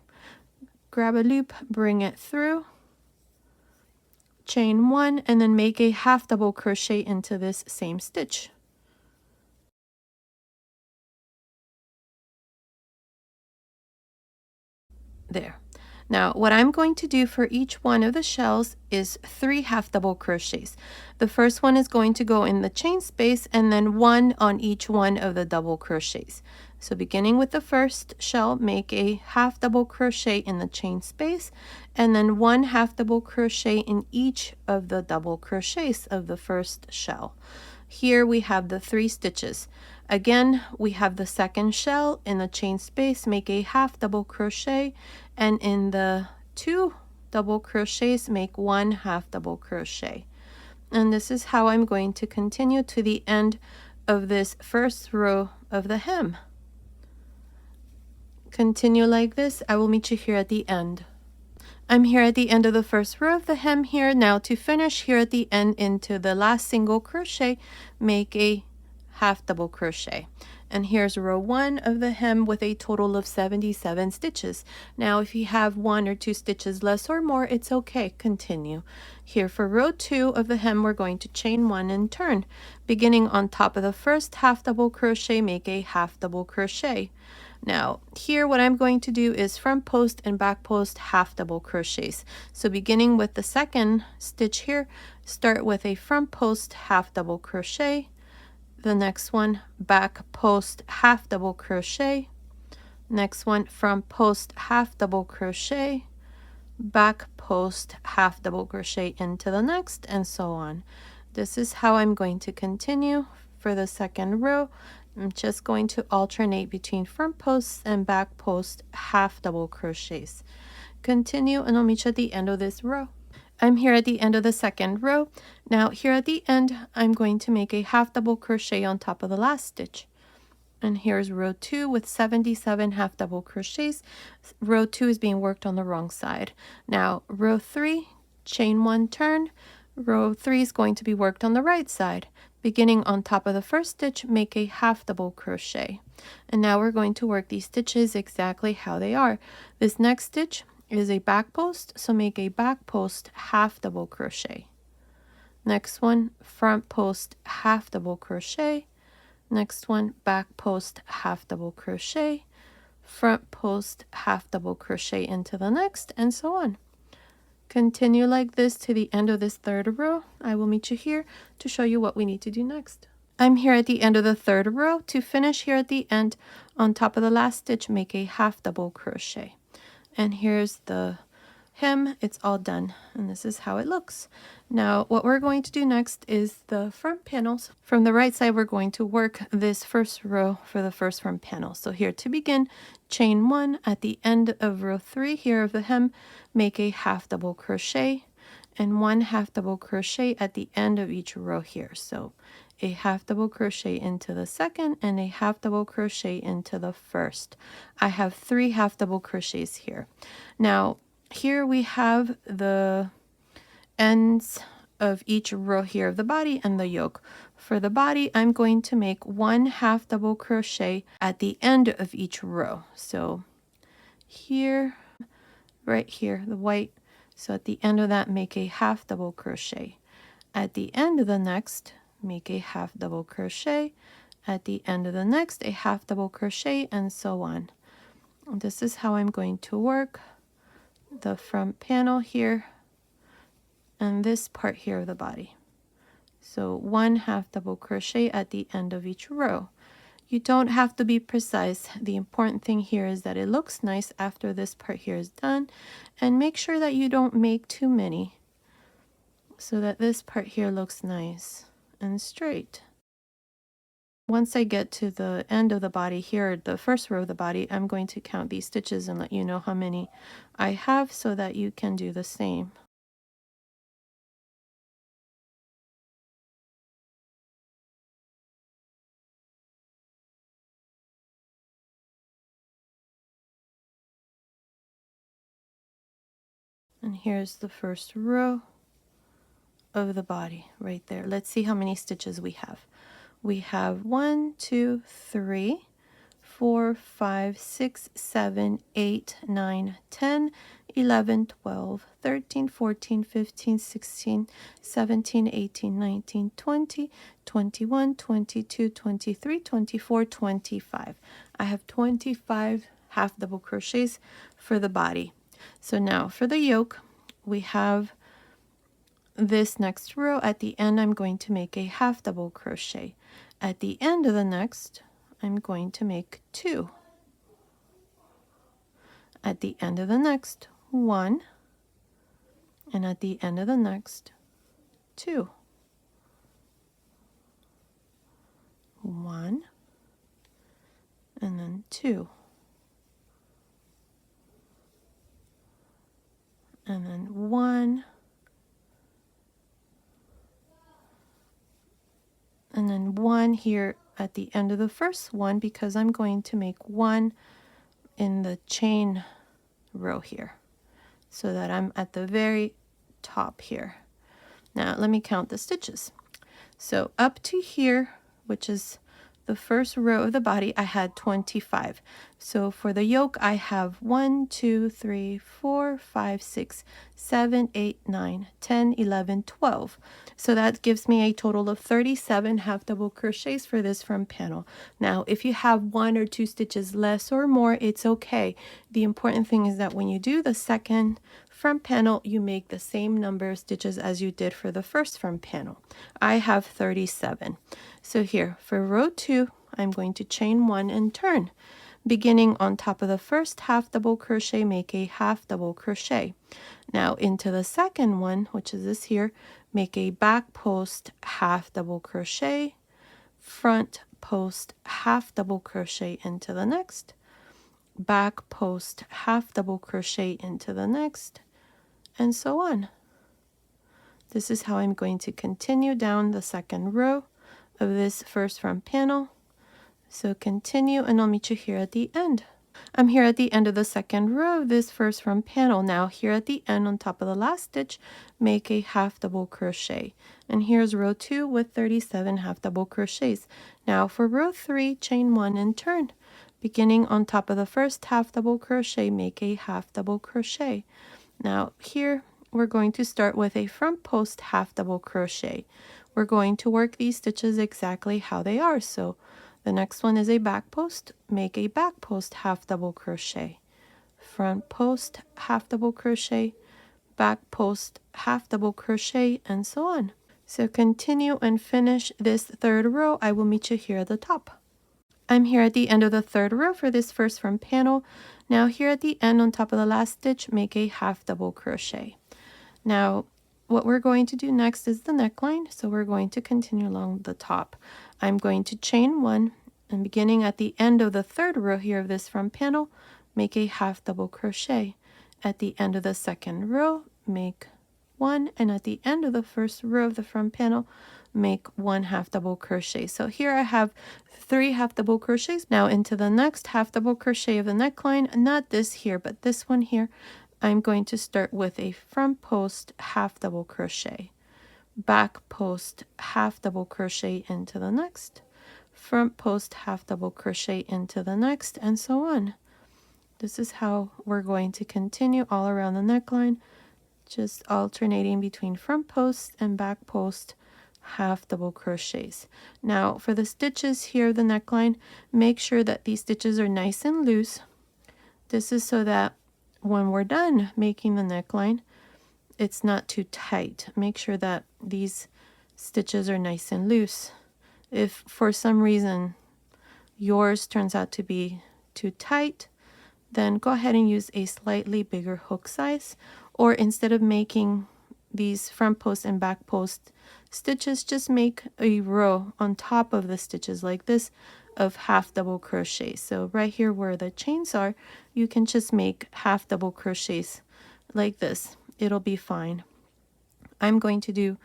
grab a loop, bring it through, chain 1, and then make a half double crochet into this same stitch. There. Now what I'm going to do for each one of the shells is 3 half double crochets. The first one is going to go in the chain space, and then 1 on each one of the double crochets. So beginning with the first shell, make a half double crochet in the chain space, and then 1 half double crochet in each of the double crochets of the first shell. Here we have the 3 stitches. Again, we have the second shell. In the chain space, make a half double crochet, and in the 2 double crochets, make 1 half double crochet. And this is how I'm going to continue to the end of this first row of the hem. Continue like this. I will meet you here at the end. I'm here at the end of the first row of the hem here. Now to finish here at the end into the last single crochet, make a half double crochet. And here's row 1 of the hem with a total of 77 stitches. Now if you have 1 or 2 stitches less or more, it's okay. Continue. Here for row 2 of the hem, we're going to chain 1 and turn. Beginning on top of the first half double crochet, make a half double crochet. Now here what I'm going to do is front post and back post half double crochets. So beginning with the second stitch here, start with a front post half double crochet. The next one, back post half double crochet. Next one, front post half double crochet, back post half double crochet into the next, and so on. This is how I'm going to continue for the second row. I'm just going to alternate between front posts and back post half double crochets. Continue, and I'll meet you at the end of this row. I'm here at the end of the second row. Now here at the end, I'm going to make a half double crochet on top of the last stitch. And here's row 2 with 77 half double crochets. Row 2 is being worked on the wrong side. Now row 3, chain 1, turn. Row 3 is going to be worked on the right side. Beginning on top of the first stitch, make a half double crochet. And now we're going to work these stitches exactly how they are. This next stitch is a back post, so make a back post half double crochet. Next one, front post half double crochet. Next one, back post half double crochet. Front post half double crochet into the next, and so on. Continue like this to the end of this third row. I will meet you here to show you what we need to do next. I'm here at the end of the third row. To finish here at the end, on top of the last stitch, make a half double crochet. And here's the hem. It's all done, and this is how it looks. Now what we're going to do next is the front panels. From the right side, we're going to work this first row for the first front panel. So here to begin, chain 1 at the end of row 3 here of the hem, make a half double crochet, and 1 half double crochet at the end of each row here. So a half double crochet into the second and a half double crochet into the first. I have 3 half double crochets here. Now here we have the ends of each row here of the body and the yoke. For the body, I'm going to make 1 half double crochet at the end of each row. So here, right here, the white. So at the end of that, make a half double crochet. At the end of the next, make a half double crochet. At the end of the next, a half double crochet, and so on. This is how I'm going to work the front panel here and this part here of the body. So 1 half double crochet at the end of each row. You don't have to be precise. The important thing here is that it looks nice after this part here is done, and make sure that you don't make too many so that this part here looks nice and straight. Once I get to the end of the body here, the first row of the body, I'm going to count these stitches and let you know how many I have so that you can do the same. And here's the first row of the body right there. Let's see how many stitches we have. We have 1, 2, 3, 4, 5, 6, 7, 8, 9, 10, 11, 12, 13, 14, 15, 16, 17, 18, 19, 20, 21, 22, 23, 24, 25. I have 25 half double crochets for the body. So now for the yoke, we have this next row. At the end, I'm going to make a half double crochet. At the end of the next, I'm going to make 2. At the end of the next, 1, and at the end of the next, 2. 1, and then 2. And then 1, and then 1 here at the end of the first one, because I'm going to make 1 in the chain row here, so that I'm at the very top here. Now let me count the stitches. So up to here, which is the first row of the body, I had 25. So for the yoke, I have 1, 2, 3, 4, 5, 6, 7, 8, 9, 10, 11, 12. So that gives me a total of 37 half double crochets for this front panel. Now, if you have 1 or 2 stitches less or more, it's okay. The important thing is that when you do the second front panel, you make the same number of stitches as you did for the first front panel. I have 37. So here for row 2, I'm going to chain 1 and turn. Beginning on top of the first half double crochet, make a half double crochet. Now into the second one, which is this here, make a back post half double crochet, front post half double crochet into the next, back post half double crochet into the next, and so on. This is how I'm going to continue down the second row of this first front panel. So continue, and I'll meet you here at the end. I'm here at the end of the second row of this first front panel. Now here at the end on top of the last stitch, make a half double crochet. And here's row 2 with 37 half double crochets. Now for row 3, chain 1 and turn. Beginning on top of the first half double crochet, make a half double crochet. Now here we're going to start with a front post half double crochet. We're going to work these stitches exactly how they are. So the next one is a back post, make a back post half double crochet, front post half double crochet, back post half double crochet, and so on. So continue and finish this third row. I will meet you here at the top. I'm here at the end of the third row for this first front panel. Now here at the end on top of the last stitch, make a half double crochet. Now what we're going to do next is the neckline, so we're going to continue along the top. I'm going to chain 1 and beginning at the end of the third row here of this front panel, make a half double crochet. At the end of the second row, make 1, and at the end of the first row of the front panel, make 1 half double crochet. So here I have 3 half double crochets. Now into the next half double crochet of the neckline, not this here, but this one here. I'm going to start with a front post half double crochet, back post half double crochet into the next, front post half double crochet into the next, and so on. This is how we're going to continue all around the neckline, just alternating between front post and back post half double crochets. Now for the stitches here, the neckline, make sure that these stitches are nice and loose. This is so that when we're done making the neckline, it's not too tight. Make sure that these stitches are nice and loose. If for some reason yours turns out to be too tight, then go ahead and use a slightly bigger hook size, or instead of making these front post and back post stitches, just make a row on top of the stitches like this of half double crochet. So right here where the chains are, you can just make half double crochets like this. It'll be fine. I'm going to do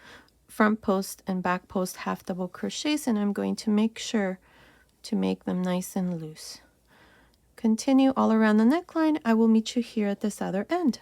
front post and back post half double crochets, and I'm going to make sure to make them nice and loose. Continue all around the neckline. I will meet you here at this other end.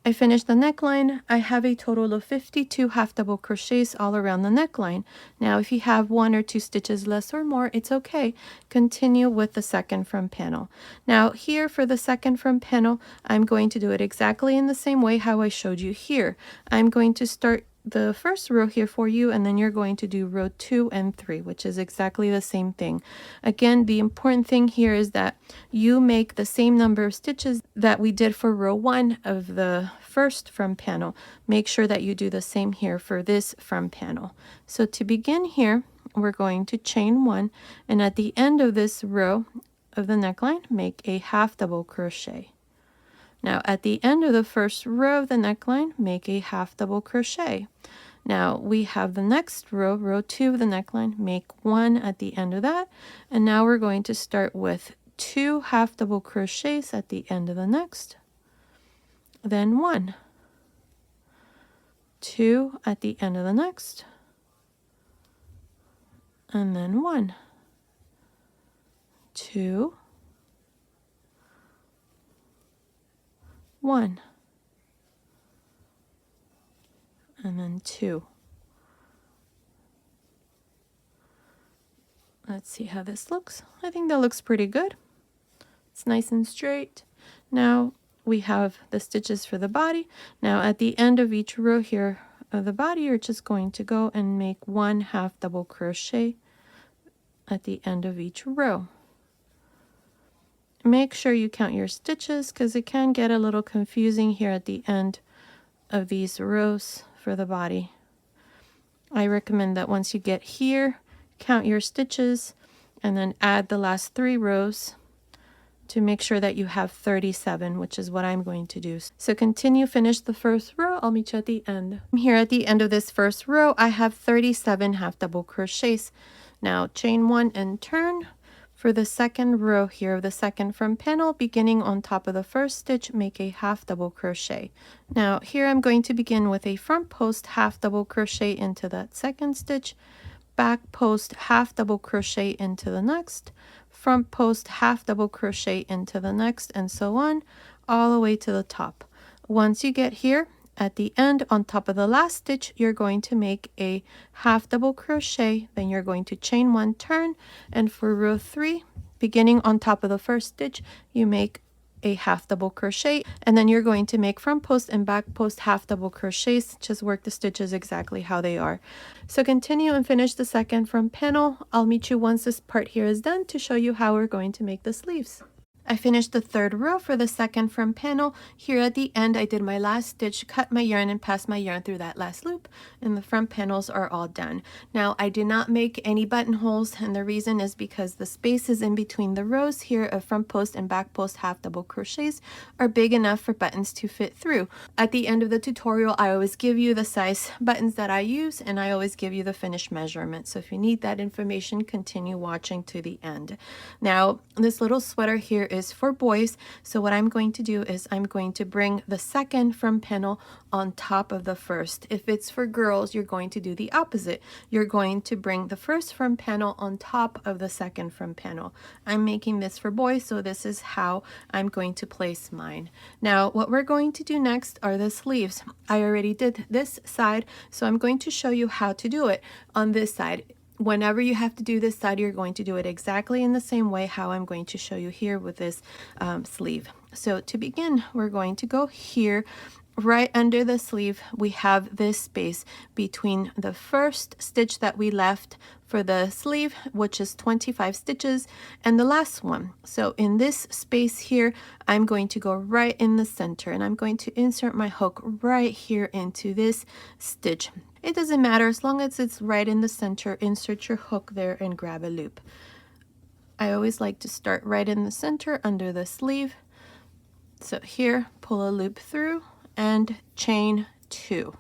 I finished the neckline. I have a total of 52 half double crochets all around the neckline. Now if you have 1 or 2 stitches less or more, it's okay. Continue with the second front panel. Now here for the second front panel, I'm going to do it exactly in the same way how I showed you here. I'm going to start the first row here for you, and then you're going to do row 2 and 3, which is exactly the same thing. Again, the important thing here is that you make the same number of stitches that we did for row 1 of the first front panel. Make sure that you do the same here for this front panel. So to begin here, we're going to chain 1, and at the end of this row of the neckline, make a half double crochet. Now at the end of the first row of the neckline, make a half double crochet. Now we have the next row, row 2 of the neckline, make 1 at the end of that, and now we're going to start with 2 half double crochets at the end of the next, then 1, 2 at the end of the next, and then 1, 2, 1, and then 2. Let's see how this looks. I think that looks pretty good. It's nice and straight. Now we have the stitches for the body. Now at the end of each row here of the body, you're just going to go and make 1 half double crochet at the end of each row. Make sure you count your stitches because it can get a little confusing here at the end of these rows for the body. I recommend that once you get here, count your stitches and then add the last 3 rows to make sure that you have 37, which is what I'm going to do. So continue, finish the first row. I'll meet you at the end. Here at the end of this first row, I have 37 half double crochets. Now chain 1 and turn. For the second row here of the second front panel, beginning on top of the first stitch, make a half double crochet. Now here I'm going to begin with a front post half double crochet into that second stitch, back post half double crochet into the next, front post, half double crochet into the next, and so on, all the way to the top. Once you get here, at the end, on top of the last stitch, you're going to make a half double crochet, then you're going to chain 1, turn, and for row 3, beginning on top of the first stitch, you make a half double crochet, and then you're going to make front post and back post half double crochets. Just work the stitches exactly how they are. So continue and finish the second front panel. I'll meet you once this part here is done to show you how we're going to make the sleeves. I finished the third row for the second front panel. Here at the end, I did my last stitch, cut my yarn, and passed my yarn through that last loop, and the front panels are all done. Now, I did not make any buttonholes, and the reason is because the spaces in between the rows here of front post and back post half double crochets are big enough for buttons to fit through. At the end of the tutorial, I always give you the size buttons that I use, and I always give you the finished measurement. So if you need that information, continue watching to the end. Now, this little sweater here is for boys, so what I'm going to do is I'm going to bring the second front panel on top of the first. If it's for girls, you're going to do the opposite. You're going to bring the first front panel on top of the second front panel. I'm making this for boys, so this is how I'm going to place mine. Now, what we're going to do next are the sleeves. I already did this side, so I'm going to show you how to do it on this side. Whenever you have to do this side, you're going to do it exactly in the same way how I'm going to show you here with this sleeve. So to begin, we're going to go here. Right under the sleeve, we have this space between the first stitch that we left for the sleeve, which is 25 stitches, and the last one. So in this space here, I'm going to go right in the center, and I'm going to insert my hook right here into this stitch. It doesn't matter, as long as it's right in the center, insert your hook there and grab a loop. I always like to start right in the center under the sleeve. So here, pull a loop through and chain 2.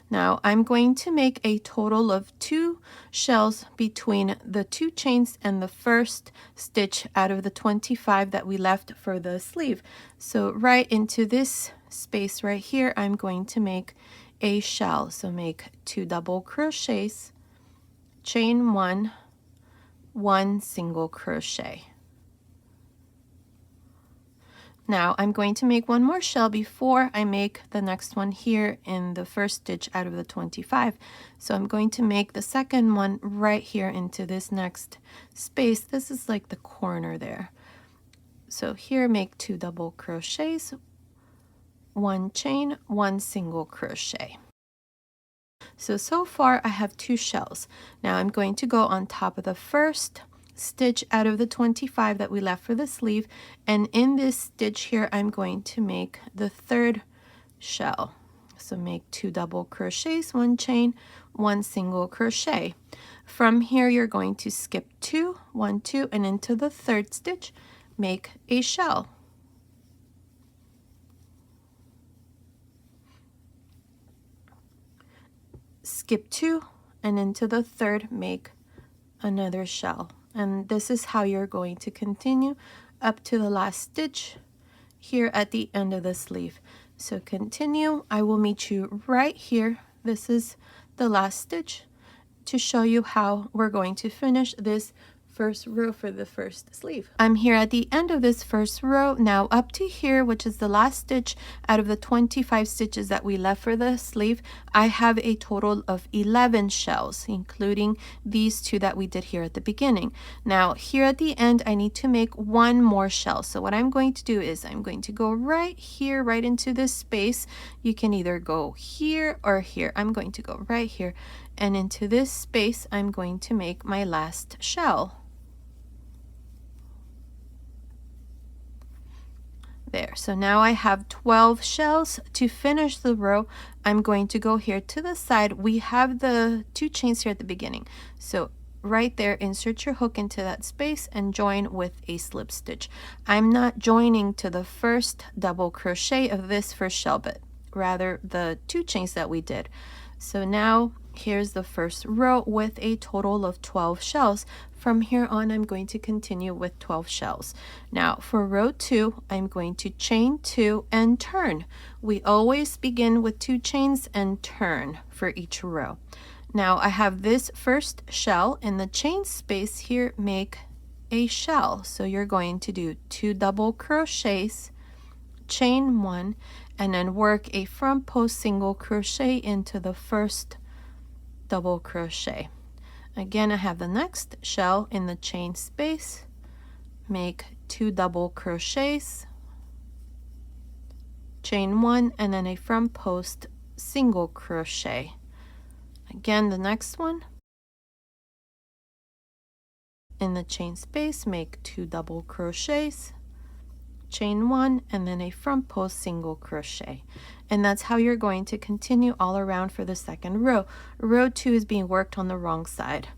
Now I'm going to make a total of 2 shells between the 2 chains and the first stitch out of the 25 that we left for the sleeve. So right into this space right here, I'm going to make a shell. So make 2 double crochets, chain 1, 1 single crochet. Now I'm going to make one more shell before I make the next one here in the first stitch out of the 25. So I'm going to make the second one right here into this next space. This is like the corner there. So here make 2 double crochets, 1 chain, 1 single crochet. So far I have 2 shells. Now I'm going to go on top of the first stitch out of the 25 that we left for the sleeve, and in this stitch here I'm going to make the third shell. So make 2 double crochets, 1 chain, 1 single crochet. From here you're going to skip 2, 1, 2, and into the third stitch make a shell. Skip 2, and into the third make another shell. And this is how you're going to continue up to the last stitch here at the end of the sleeve. So continue. I will meet you right here. This is the last stitch to show you how we're going to finish this first row for the first sleeve. I'm here at the end of this first row. Now up to here, which is the last stitch out of the 25 stitches that we left for the sleeve, I have a total of 11 shells, including these 2 that we did here at the beginning. Now here at the end, I need to make 1 more shell. So what I'm going to do is I'm going to go right here, right into this space. You can either go here or here. I'm going to go right here, and into this space I'm going to make my last shell. There, so now I have 12 shells. To finish the row, I'm going to go here to the side. We have the 2 chains here at the beginning. So right there, insert your hook into that space and join with a slip stitch. I'm not joining to the first double crochet of this first shell, but rather the 2 chains that we did. So now here's the first row with a total of 12 shells. From here on, I'm going to continue with 12 shells. Now for row 2, I'm going to chain 2 and turn. We always begin with 2 chains and turn for each row. Now I have this first shell in the chain space here, make a shell. So you're going to do 2 double crochets, chain 1, and then work a front post single crochet into the first double crochet. Again, I have the next shell in the chain space, make 2 double crochets, chain 1, and then a front post single crochet. Again, the next one in the chain space, make 2 double crochets, chain 1, and then a front post single crochet. And that's how you're going to continue all around for the second row. Row 2 is being worked on the wrong side.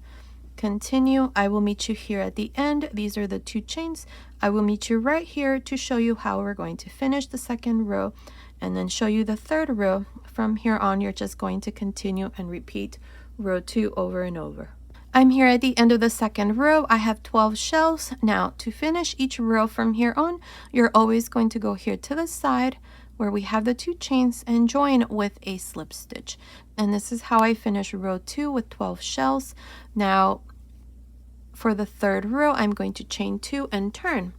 Continue. I will meet you here at the end. These are the 2 chains. I will meet you right here to show you how we're going to finish the second row and then show you the third row. From here on, you're just going to continue and repeat row 2 over and over. I'm here at the end of the second row. I have 12 shells. Now to finish each row from here on, you're always going to go here to the side where we have the 2 chains and join with a slip stitch. And this is how I finish row 2 with 12 shells. Now for the third row, I'm going to chain 2 and turn.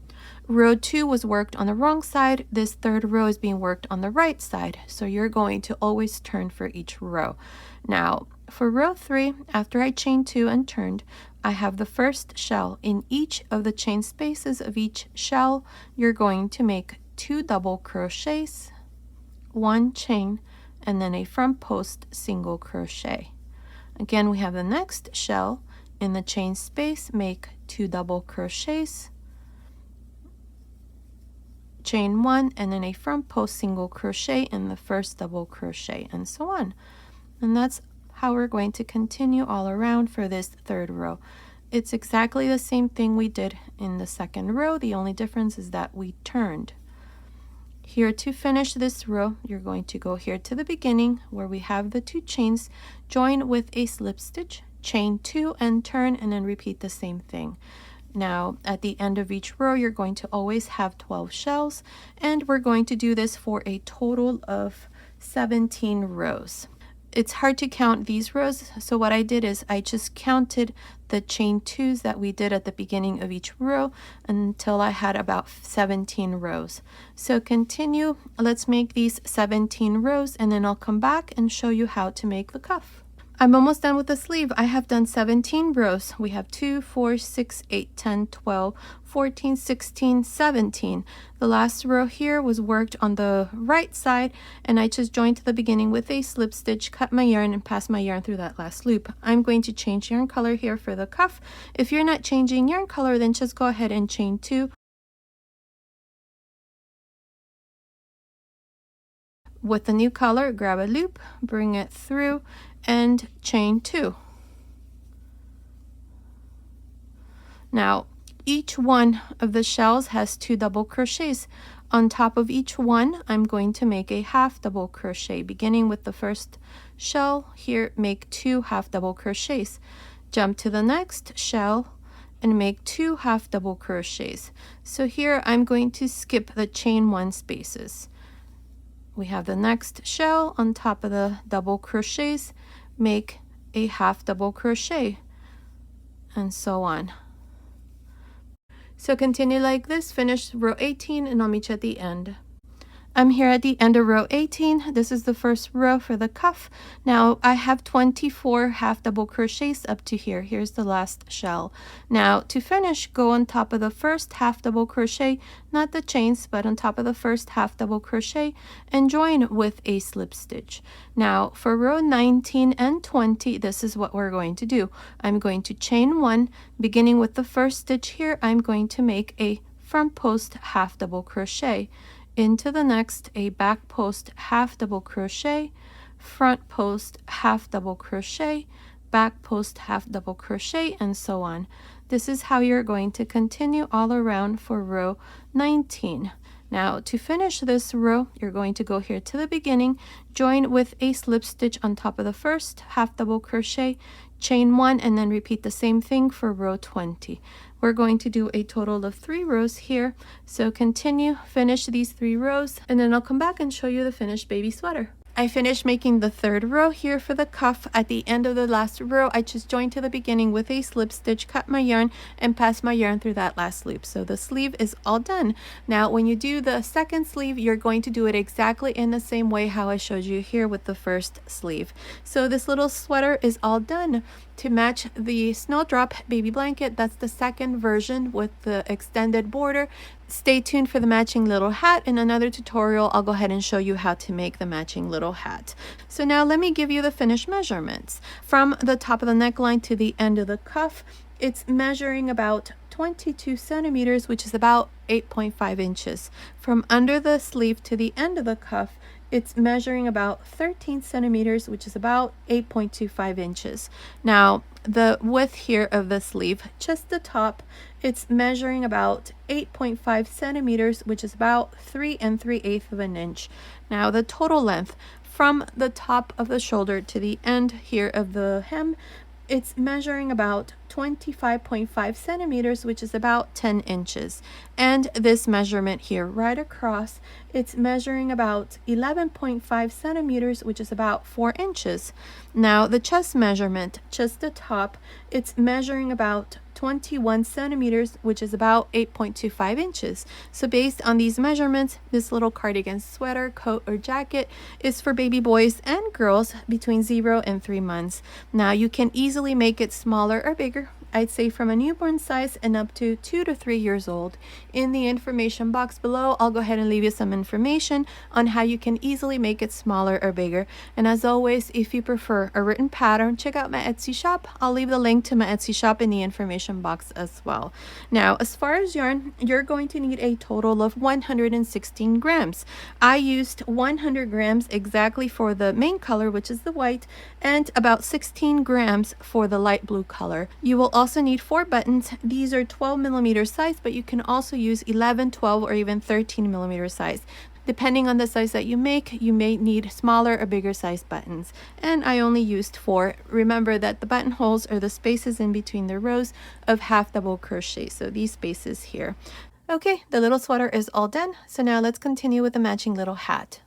Row 2 was worked on the wrong side. This third row is being worked on the right side. So you're going to always turn for each row. Now for row 3, after I chain 2 and turned, I have the first shell. In each of the chain spaces of each shell, you're going to make 2 double crochets, 1 chain, and then a front post single crochet. Again, we have the next shell. In the chain space, make 2 double crochets, chain 1, and then a front post single crochet in the first double crochet, and so on. And that's how we're going to continue all around for this third row. It's exactly the same thing we did in the second row. The only difference is that we turned. Here to finish this row, you're going to go here to the beginning where we have the 2 chains, join with a slip stitch, chain 2 and turn, and then repeat the same thing. Now at the end of each row, you're going to always have 12 shells, and we're going to do this for a total of 17 rows. It's hard to count these rows, so what I did is I just counted the chain 2s that we did at the beginning of each row until I had about 17 rows. So continue. Let's make these 17 rows, and then I'll come back and show you how to make the cuff. I'm almost done with the sleeve. I have done 17 rows. We have 2, 4, 6, 8, 10, 12, 14, 16, 17. The last row here was worked on the right side, and I just joined to the beginning with a slip stitch, cut my yarn, and passed my yarn through that last loop. I'm going to change yarn color here for the cuff. If you're not changing yarn color, then just go ahead and chain 2. With the new color, grab a loop, bring it through, and chain 2. Now each one of the shells has 2 double crochets. On top of each one, I'm going to make a half double crochet. Beginning with the first shell here, make 2 half double crochets. Jump to the next shell and make 2 half double crochets. So here I'm going to skip the chain 1 spaces. We have the next shell. On top of the double crochets, make a half double crochet, and so on. So continue like this, finish row 18, and I'll meet you at the end. I'm here at the end of row 18. This is the first row for the cuff. Now I have 24 half double crochets up to here. Here's the last shell. Now to finish, go on top of the first half double crochet, not the chains, but on top of the first half double crochet, and join with a slip stitch. Now for row 19 and 20, this is what we're going to do. I'm going to chain 1, beginning with the first stitch here. I'm going to make a front post half double crochet. Into the next, a back post half double crochet, front post half double crochet, back post half double crochet, and so on. This is how you're going to continue all around for row 19. Now to finish this row, you're going to go here to the beginning, join with a slip stitch on top of the first half double crochet, chain 1, and then repeat the same thing for row 20. We're going to do a total of 3 rows here. So continue, finish these 3 rows, and then I'll come back and show you the finished baby sweater. I finished making the third row here for the cuff. At the end of the last row, I just joined to the beginning with a slip stitch, cut my yarn, and passed my yarn through that last loop. So the sleeve is all done. Now, when you do the second sleeve, you're going to do it exactly in the same way how I showed you here with the first sleeve. So this little sweater is all done. To match the Snowdrop Baby Blanket, that's the second version with the extended border. Stay tuned for the matching little hat. In another tutorial, I'll go ahead and show you how to make the matching little hat. So now let me give you the finished measurements. From the top of the neckline to the end of the cuff, it's measuring about 22 centimeters, which is about 8.5 inches. From under the sleeve to the end of the cuff, it's measuring about 13 centimeters, which is about 8.25 inches. Now, the width here of the sleeve, just the top, it's measuring about 8.5 centimeters, which is about 3 3/8 of an inch. Now, the total length from the top of the shoulder to the end here of the hem, it's measuring about 25.5 centimeters, which is about 10 inches. And this measurement here right across, it's measuring about 11.5 centimeters, which is about 4 inches. Now the chest measurement, just the top, it's measuring about 21 centimeters, which is about 8.25 inches. So based on these measurements, this little cardigan sweater, coat, or jacket is for baby boys and girls between 0 and 3 months. Now you can easily make it smaller or bigger. I'd say from a newborn size and up to 2 to 3 years old. In the information box below, I'll go ahead and leave you some information on how you can easily make it smaller or bigger. And as always, if you prefer a written pattern, check out my Etsy shop. I'll leave the link to my Etsy shop in the information box as well. Now, as far as yarn, you're going to need a total of 116 grams. I used 100 grams exactly for the main color, which is the white, and about 16 grams for the light blue color. You will also need 4 buttons. These are 12 millimeter size, but you can also use 11, 12, or even 13 millimeter size. Depending on the size that you make, you may need smaller or bigger size buttons. And I only used 4. Remember that the buttonholes are the spaces in between the rows of half double crochet, so these spaces here. Okay, the little sweater is all done. So now let's continue with the matching little hat.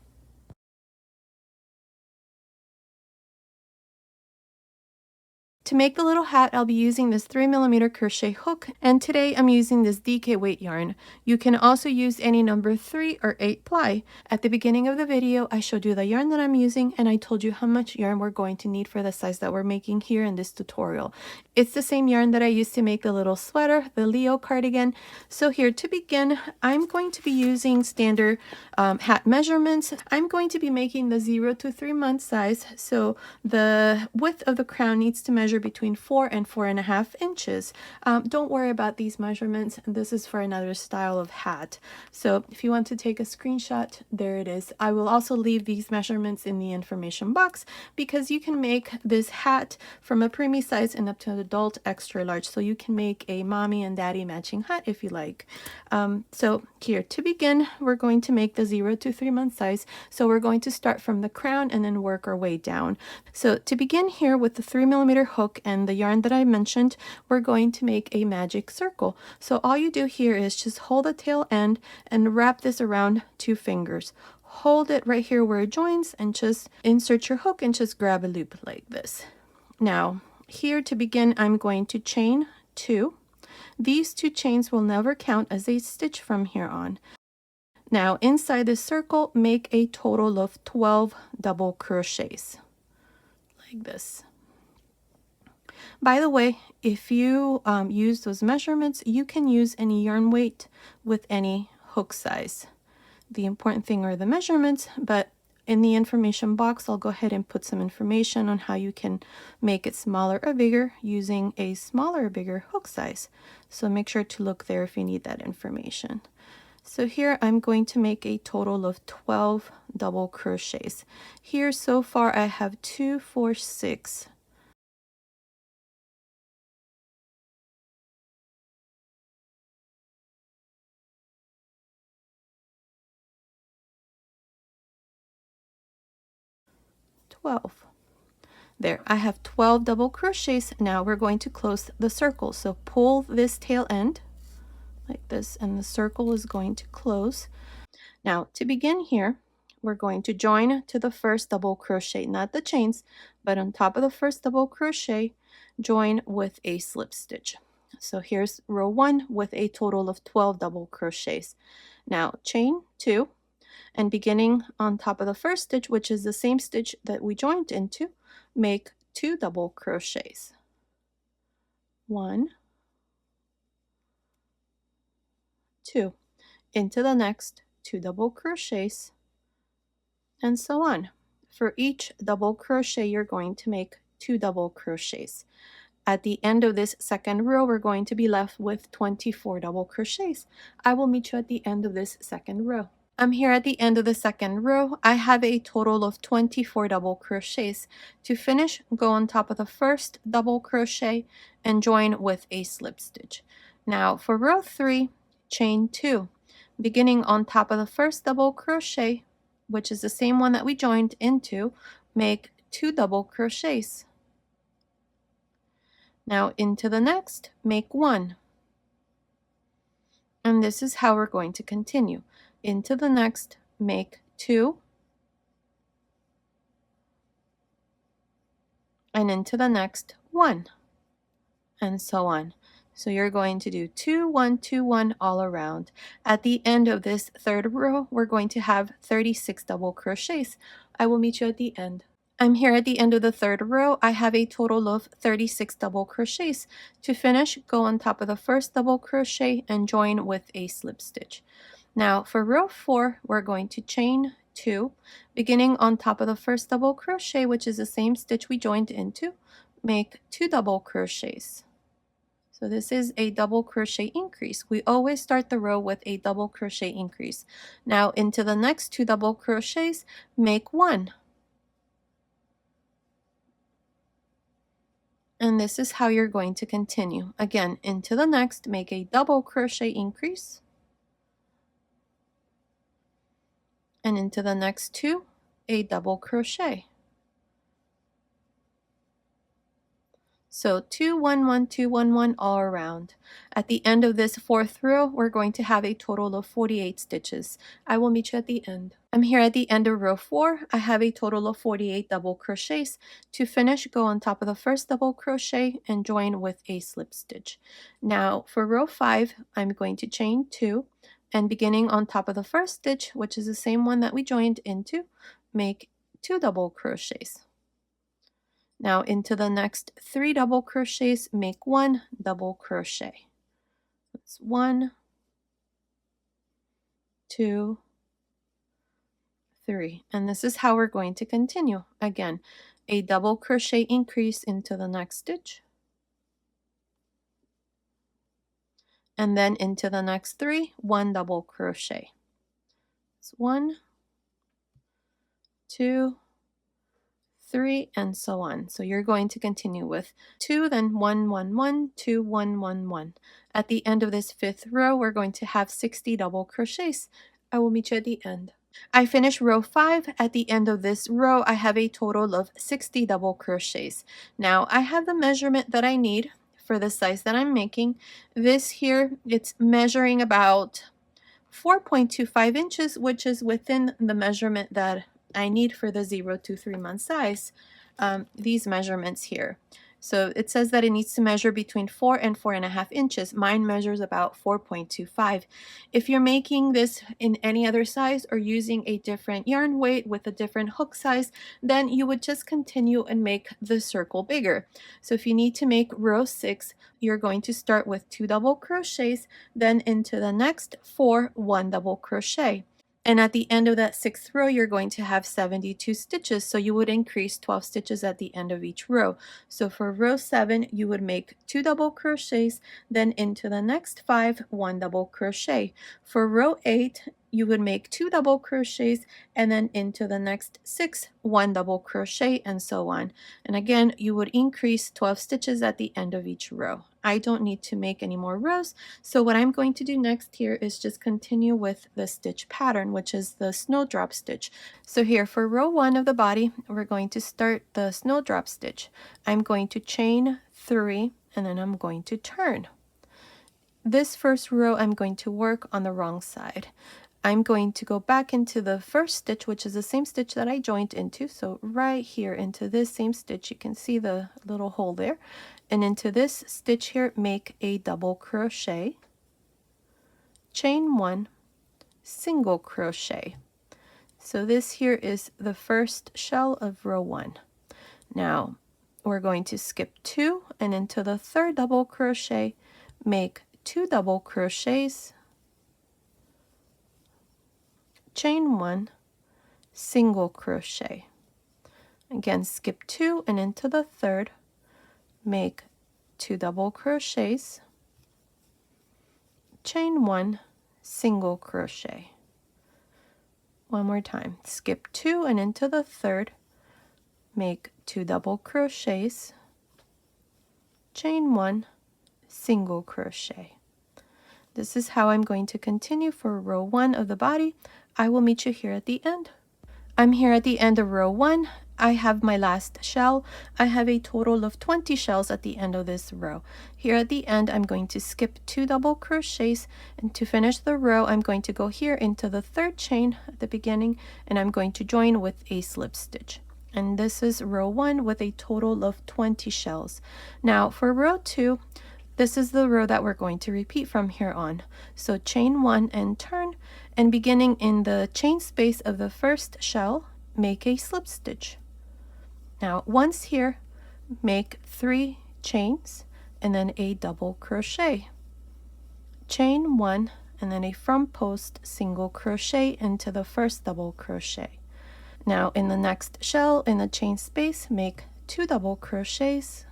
To make the little hat, I'll be using this 3 millimeter crochet hook, and today I'm using this DK weight yarn. You can also use any number 3 or 8 ply. At the beginning of the video, I showed you the yarn that I'm using, and I told you how much yarn we're going to need for the size that we're making here in this tutorial. It's the same yarn that I used to make the little sweater, the Leo cardigan. So here to begin, I'm going to be using standard hat measurements. I'm going to be making the 0 to 3 month size, so the width of the crown needs to measure between 4 and 4.5 inches. Don't worry about these measurements. This is for another style of hat. So if you want to take a screenshot, there it is. I will also leave these measurements in the information box because you can make this hat from a preemie size and up to an adult extra large. So you can make a mommy and daddy matching hat if you like. So here to begin, we're going to make the 0 to 3 month size. So we're going to start from the crown and then work our way down. So to begin here with the 3 millimeter hook and the yarn that I mentioned, we're going to make a magic circle. So all you do here is just hold the tail end and wrap this around 2 fingers. Hold it right here where it joins and just insert your hook and just grab a loop like this. Now here to begin, I'm going to chain 2. These 2 chains will never count as a stitch from here on. Now inside this circle, make a total of 12 double crochets like this. By the way, if you use those measurements, you can use any yarn weight with any hook size. The important thing are the measurements, but in the information box, I'll go ahead and put some information on how you can make it smaller or bigger using a smaller or bigger hook size. So make sure to look there if you need that information. So here I'm going to make a total of 12 double crochets. Here so far I have 2, 4, 6. There, I have 12 double crochets. Now we're going to close the circle. So pull this tail end like this, and the circle is going to close. Now to begin here, we're going to join to the first double crochet, not the chains, but on top of the first double crochet, join with a slip stitch. So here's row 1 with a total of 12 double crochets. Now chain 2, and beginning on top of the first stitch, which is the same stitch that we joined into, make 2 double crochets. 1, 2, into the next 2 double crochets, and so on. For each double crochet, you're going to make 2 double crochets. At the end of this second row, we're going to be left with 24 double crochets. I will meet you at the end of this second row. I'm here at the end of the second row. I have a total of 24 double crochets. To finish, go on top of the first double crochet and join with a slip stitch. Now for row 3, chain 2. Beginning on top of the first double crochet, which is the same one that we joined into, make 2 double crochets. Now into the next, make 1. And this is how we're going to continue. Into the next, make 2, and into the next, 1, and so on. So you're going to do 2, 1, 2, 1 all around. At the end of this third row, we're going to have 36 double crochets. I will meet you at the end. I'm here at the end of the third row. I have a total of 36 double crochets. To finish, go on top of the first double crochet and join with a slip stitch. Now for row 4, we're going to chain 2, beginning on top of the first double crochet, which is the same stitch we joined into, make 2 double crochets. So this is a double crochet increase. We always start the row with a double crochet increase. Now into the next 2 double crochets, make 1. And this is how you're going to continue. Again, into the next, make a double crochet increase. And into the next 2, a double crochet. So 2, 1, 1, 2, 1, 1 all around. At the end of this fourth row, we're going to have a total of 48 stitches. I will meet you at the end. I'm here at the end of row 4. I have a total of 48 double crochets. To finish, go on top of the first double crochet and join with a slip stitch. Now for row 5, I'm going to chain 2, and beginning on top of the first stitch, which is the same one that we joined into, make 2 double crochets. Now into the next 3 double crochets, make 1 double crochet. That's 1, 2, 3. And this is how we're going to continue. Again, a double crochet increase into the next stitch. And then into the next 3, 1 double crochet. It's 1, 2, 3, and so on. So you're going to continue with 2, then 1, 1, 1, 2, 1, 1, 1. At the end of this fifth row, we're going to have 60 double crochets. I will meet you at the end. I finished row 5. At the end of this row, I have a total of 60 double crochets. Now I have the measurement that I need for the size that I'm making. This here, it's measuring about 4.25 inches, which is within the measurement that I need for the 0 to 3 month size, these measurements here. So it says that it needs to measure between 4 and 4.5 inches. Mine measures about 4.25. If you're making this in any other size or using a different yarn weight with a different hook size, then you would just continue and make the circle bigger. So if you need to make row 6, you're going to start with 2 double crochets, then into the next 4, 1 double crochet. And at the end of that 6th row, you're going to have 72 stitches. So you would increase 12 stitches at the end of each row. So for row 7, you would make 2 double crochets, then into the next 5, 1 double crochet. For row 8, you would make 2 double crochets, and then into the next 6, 1 double crochet, and so on. And again, you would increase 12 stitches at the end of each row. I don't need to make any more rows, so what I'm going to do next here is just continue with the stitch pattern, which is the snowdrop stitch. So here for row 1 of the body, we're going to start the snowdrop stitch. I'm going to chain 3, and then I'm going to turn. This first row, I'm going to work on the wrong side. I'm going to go back into the first stitch, which is the same stitch that I joined into. So right here into this same stitch, you can see the little hole there. And into this stitch here, make a double crochet, chain 1, single crochet. So this here is the first shell of row 1. Now we're going to skip 2 and into the third double crochet, make 2 double crochets, chain 1, single crochet. Again, skip 2 and into the third, make 2 double crochets, chain 1, single crochet. One more time, skip 2 and into the third, make 2 double crochets, chain 1, single crochet. This is how I'm going to continue for row 1 of the body. I will meet you here at the end. I'm here at the end of row 1. I have my last shell. I have a total of 20 shells at the end of this row. Here at the end, I'm going to skip 2 double crochets, and to finish the row, I'm going to go here into the third chain at the beginning, and I'm going to join with a slip stitch. And this is row 1 with a total of 20 shells. Now for row 2, this is the row that we're going to repeat from here on. So chain 1 and turn, and beginning in the chain space of the first shell, make a slip stitch. Now once here, make 3 chains and then a double crochet, chain 1, and then a front post single crochet into the first double crochet. Now in the next shell in the chain space, make 2 double crochets,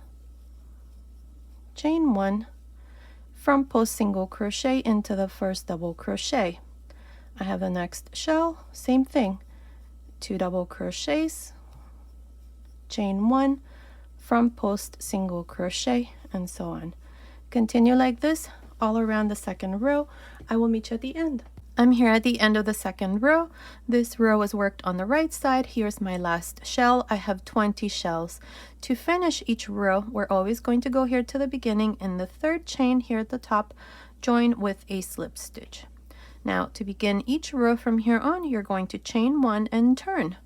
chain 1, front post single crochet into the first double crochet. I have the next shell, same thing, 2 double crochets, chain 1, front post single crochet, and so on. Continue like this all around the second row. I will meet you at the end. I'm here at the end of the second row. This row was worked on the right side. Here's my last shell. I have 20 shells. To finish each row, we're always going to go here to the beginning in the third chain here at the top, join with a slip stitch. Now to begin each row from here on, you're going to chain 1 and turn.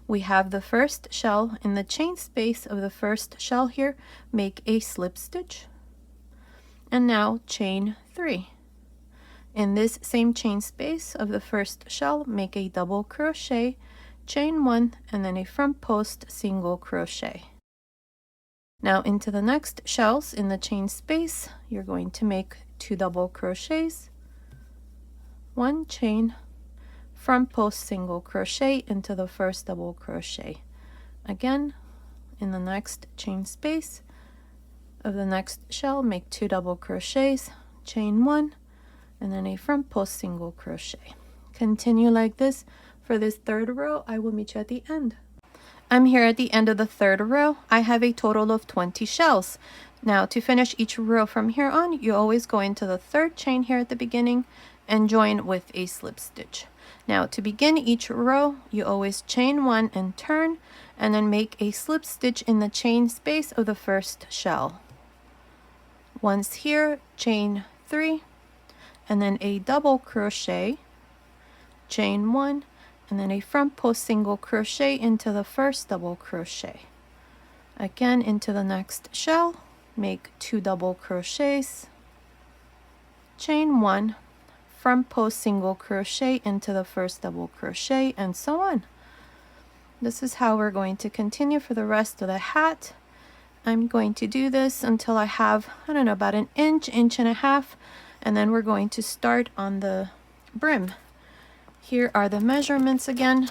We have the first shell in the chain space of the first shell here, make a slip stitch, and now chain 3. In this same chain space of the first shell, make a double crochet, chain 1, and then a front post single crochet. Now into the next shells in the chain space, you're going to make 2 double crochets, 1 chain, front post single crochet into the first double crochet. Again, in the next chain space of the next shell, make 2 double crochets, chain 1, and then a front post single crochet. Continue like this for this third row. I will meet you at the end. I'm here at the end of the third row. I have a total of 20 shells. Now to finish each row from here on, you always go into the third chain here at the beginning and join with a slip stitch. Now to begin each row, you always chain 1 and turn, and then make a slip stitch in the chain space of the first shell. Once here, chain 3, and then a double crochet, chain 1, and then a front post single crochet into the first double crochet. Again into the next shell, make 2 double crochets, chain 1, front post single crochet into the first double crochet, and so on. This is how we're going to continue for the rest of the hat. I'm going to do this until I have, I don't know, about an inch, inch and a half, and then we're going to start on the brim. Here are the measurements again.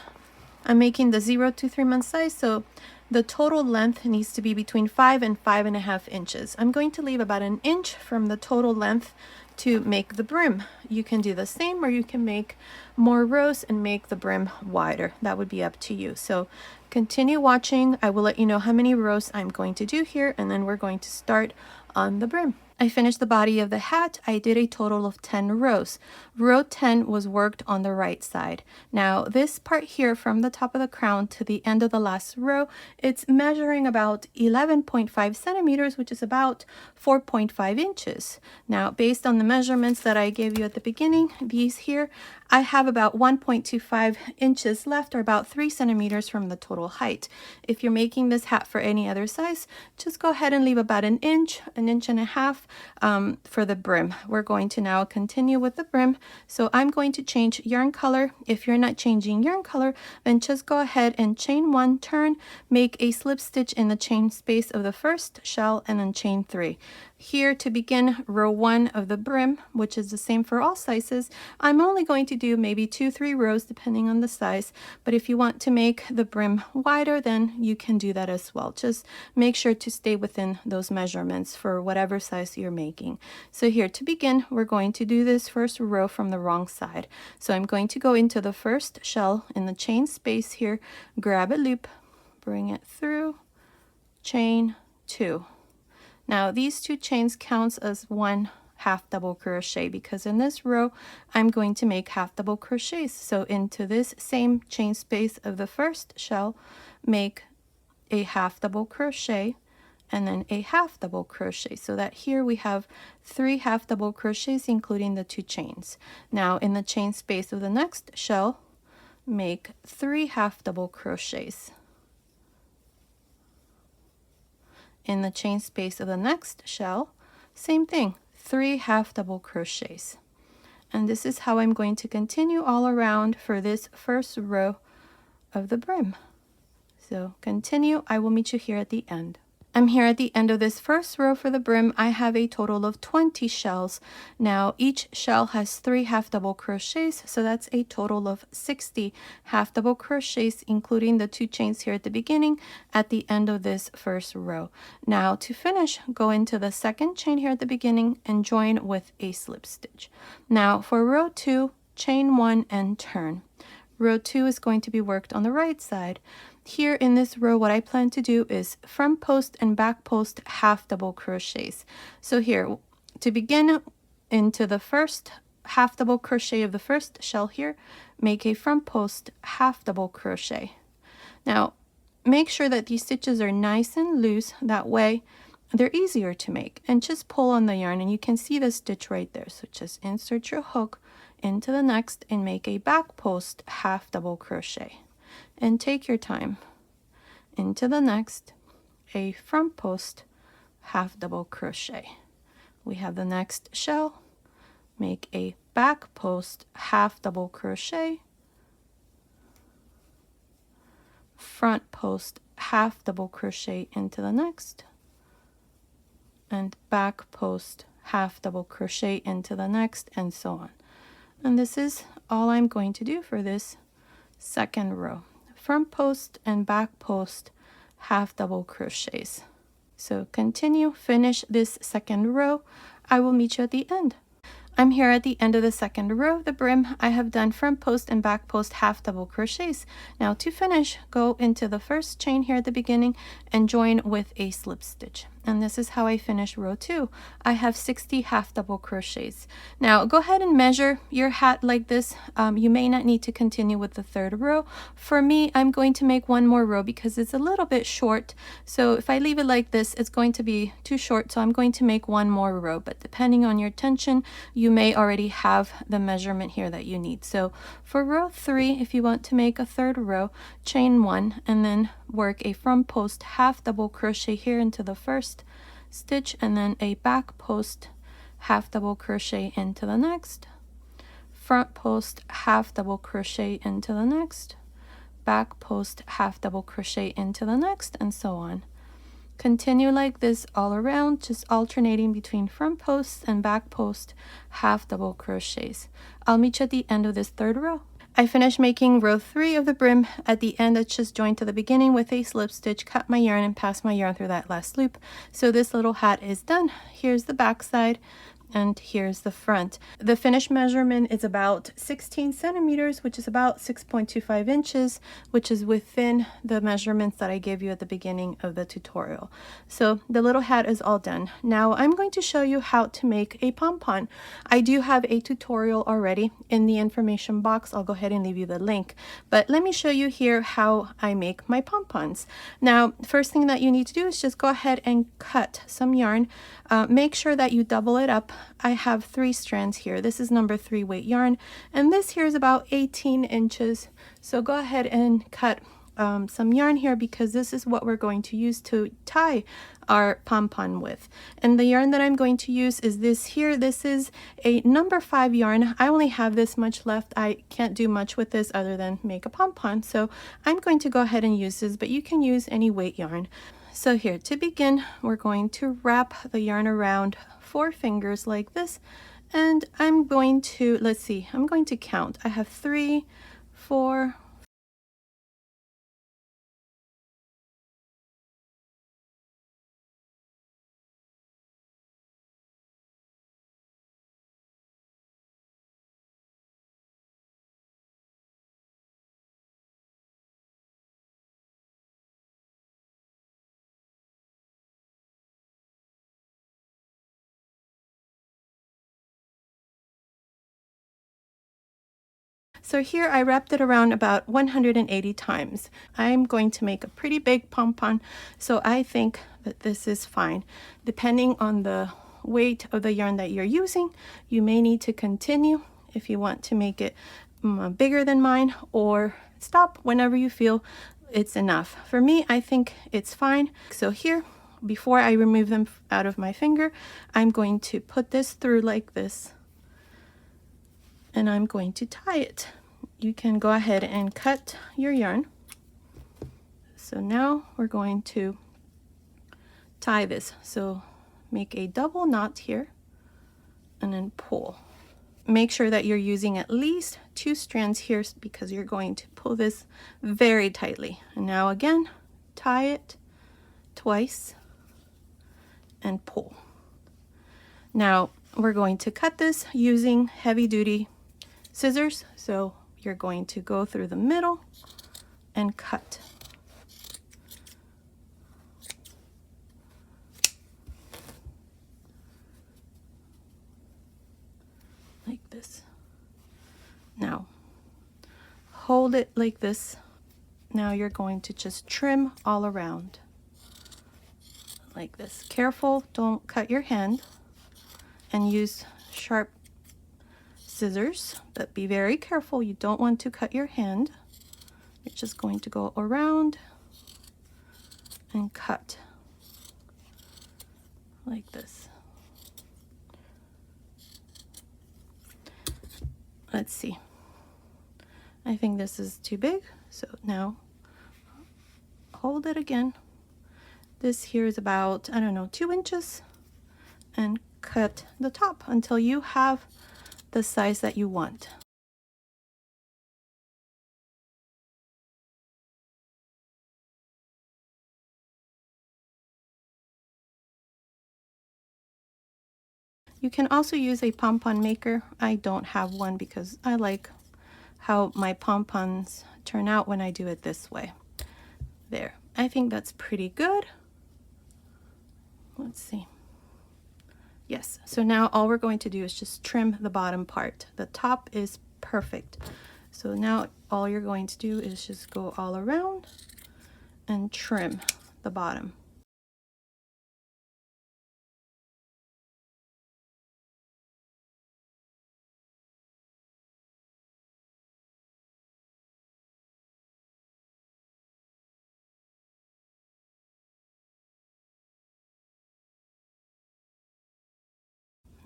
I'm making the 0 to 3 month size, so the total length needs to be between 5 and 5.5 inches. I'm going to leave about an inch from the total length to make the brim. You can do the same, or you can make more rows and make the brim wider. That would be up to you. So continue watching. I will let you know how many rows I'm going to do here, and then we're going to start on the brim. I finished the body of the hat. I did a total of 10 rows. Row 10 was worked on the right side. Now this part here from the top of the crown to the end of the last row, it's measuring about 11.5 centimeters, which is about 4.5 inches. Now based on the measurements that I gave you at the beginning, these here, I have about 1.25 inches left, or about 3 centimeters from the total height. If you're making this hat for any other size, just go ahead and leave about an inch and a half for the brim. We're going to now continue with the brim. So I'm going to change yarn color. If you're not changing yarn color, then just go ahead and chain 1, turn, make a slip stitch in the chain space of the first shell, and then chain 3. Here to begin row 1 of the brim, which is the same for all sizes, I'm only going to do maybe 2-3 rows depending on the size, but if you want to make the brim wider, then you can do that as well. Just make sure to stay within those measurements for whatever size you're making. So here to begin, we're going to do this first row from the wrong side. So I'm going to go into the first shell in the chain space here, grab a loop, bring it through, chain 2. Now these 2 chains counts as 1 half double crochet, because in this row I'm going to make half double crochets. So into this same chain space of the first shell, make a half double crochet and then a half double crochet, so that here we have 3 half double crochets including the 2 chains. Now in the chain space of the next shell, make 3 half double crochets. In the chain space of the next shell, same thing, 3 half double crochets. And this is how I'm going to continue all around for this first row of the brim. So continue, I will meet you here at the end. I'm here at the end of this first row for the brim. I have a total of 20 shells. Now each shell has 3 half double crochets, so that's a total of 60 half double crochets, including the 2 chains here at the beginning at the end of this first row. Now to finish, go into the second chain here at the beginning and join with a slip stitch. Now for row 2, chain 1 and turn. Row 2 is going to be worked on the right side. Here in this row, what I plan to do is front post and back post half double crochets. So here, to begin, into the first half double crochet of the first shell here, make a front post half double crochet. Now, make sure that these stitches are nice and loose, that way they're easier to make. And just pull on the yarn and you can see the stitch right there. So just insert your hook into the next and make a back post half double crochet. And take your time. Into the next, a front post half double crochet. We have the next shell, make a back post half double crochet, front post half double crochet into the next, and back post half double crochet into the next, and so on. And this is all I'm going to do for this second row. Front post and back post half double crochets. So continue, finish this second row. I will meet you at the end. I'm here at the end of the second row of the brim. I have done front post and back post half double crochets. Now to finish, go into the first chain here at the beginning and join with a slip stitch. And this is how I finish row 2. I have 60 half double crochets. Now go ahead and measure your hat like this. You may not need to continue with the third row. For me, I'm going to make one more row because it's a little bit short. So if I leave it like this, it's going to be too short. So I'm going to make one more row, but depending on your tension, you may already have the measurement here that you need. So for row 3, if you want to make a third row, chain 1 and then work a front post half double crochet here into the first stitch, and then a back post half double crochet into the next, front post half double crochet into the next, back post half double crochet into the next, and so on. Continue like this all around, just alternating between front posts and back post half double crochets. I'll meet you at the end of this third row. I finished making row 3 of the brim. At the end, it's just joined to the beginning with a slip stitch, cut my yarn and pass my yarn through that last loop. So this little hat is done. Here's the back side. and here's the front. The finished measurement is about 16 centimeters, which is about 6.25 inches, which is within the measurements that I gave you at the beginning of the tutorial. So the little hat is all done. Now I'm going to show you how to make a pom-pom. I do have a tutorial already in the information box. I'll go ahead and leave you the link, but let me show you here how I make my pom-poms. Now, first thing that you need to do is just go ahead and cut some yarn. Make sure that you double it up. I have 3 strands here. This is number 3 weight yarn, and this here is about 18 inches. So go ahead and cut some yarn here, because this is what we're going to use to tie our pom-pom with. And the yarn that I'm going to use is this here. This is a number 5 yarn. I only have this much left. I can't do much with this other than make a pom-pom, so I'm going to go ahead and use this, but you can use any weight yarn. So here, to begin, we're going to wrap the yarn around 4 fingers like this, and I'm going to, let's see, I'm going to count. I have 3, 4, so here I wrapped it around about 180 times. I'm going to make a pretty big pom-pom, so I think that this is fine. Depending on the weight of the yarn that you're using, you may need to continue if you want to make it bigger than mine, or stop whenever you feel it's enough. For me, I think it's fine. So here, before I remove them out of my finger, I'm going to put this through like this, and I'm going to tie it. You can go ahead and cut your yarn. So now we're going to tie this. So make a double knot here and then pull. Make sure that you're using at least 2 strands here, because you're going to pull this very tightly. And now again, tie it twice and pull. Now we're going to cut this using heavy duty scissors. So you're going to go through the middle and cut. Like this. Now hold it like this. Now you're going to just trim all around like this. Careful, don't cut your hand, and use sharp scissors, but be very careful. You don't want to cut your hand. You're just going to go around and cut like this. Let's see. I think this is too big, so now hold it again. This here is about, I don't know, 2 inches, and cut the top until you have the size that you want. You can also use a pom-pom maker. I don't have one because I like how my pom-poms turn out when I do it this way. There, I think that's pretty good. Let's see. Yes, so now all we're going to do is just trim the bottom part. The top is perfect. So now all you're going to do is just go all around and trim the bottom.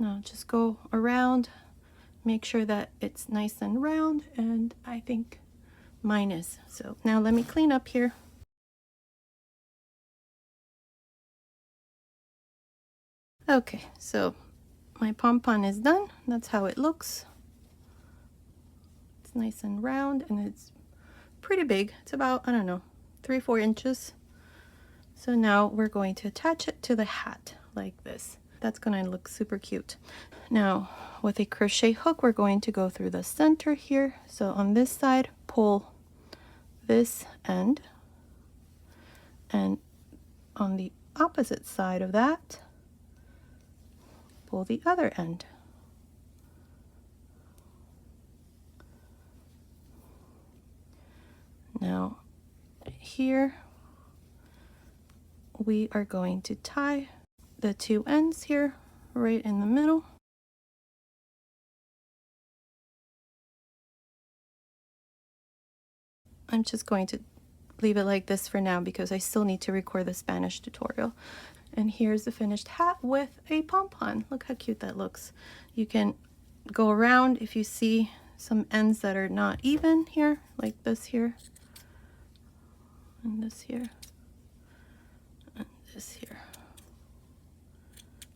Now just go around, make sure that it's nice and round, and I think mine is. So now let me clean up here. Okay, so my pom-pom is done. That's how it looks. It's nice and round, and it's pretty big. It's about, I don't know, 3-4 inches. So now we're going to attach it to the hat like this. That's gonna look super cute. Now, with a crochet hook, we're going to go through the center here. So on this side, pull this end, and on the opposite side of that, pull the other end. Now, here, we are going to tie the two ends here, right in the middle. I'm just going to leave it like this for now because I still need to record the Spanish tutorial. And here's the finished hat with a pom-pom. Look how cute that looks. You can go around if you see some ends that are not even here, like this here, and this here, and this here.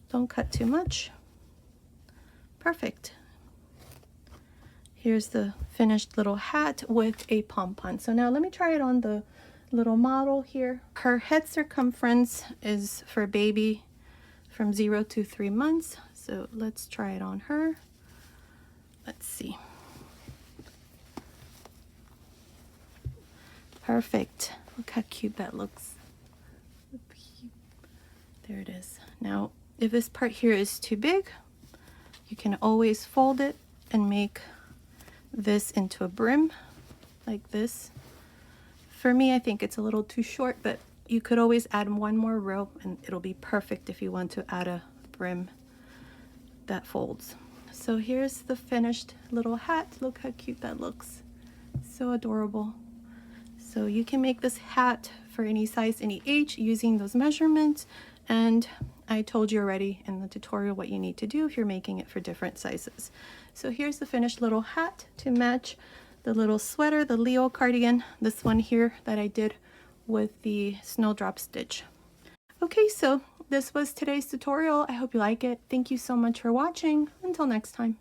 Don't cut too much. Perfect. Here's the finished little hat with a pom-pom. So now let me try it on the little model here. Her head circumference is for baby from 0 to 3 months. So let's try it on her. Let's see. Perfect. Look how cute that looks. There it is. Now, if this part here is too big, you can always fold it and make this into a brim like this. For me, I think it's a little too short, but you could always add one more row and it'll be perfect if you want to add a brim that folds. So here's the finished little hat. Look how cute that looks. So adorable. So you can make this hat for any size, any age using those measurements. And I told you already in the tutorial what you need to do if you're making it for different sizes. So here's the finished little hat to match the little sweater, the Leo cardigan, this one here that I did with the Snowdrop stitch. Okay, so this was today's tutorial. I hope you like it. Thank you so much for watching. Until next time.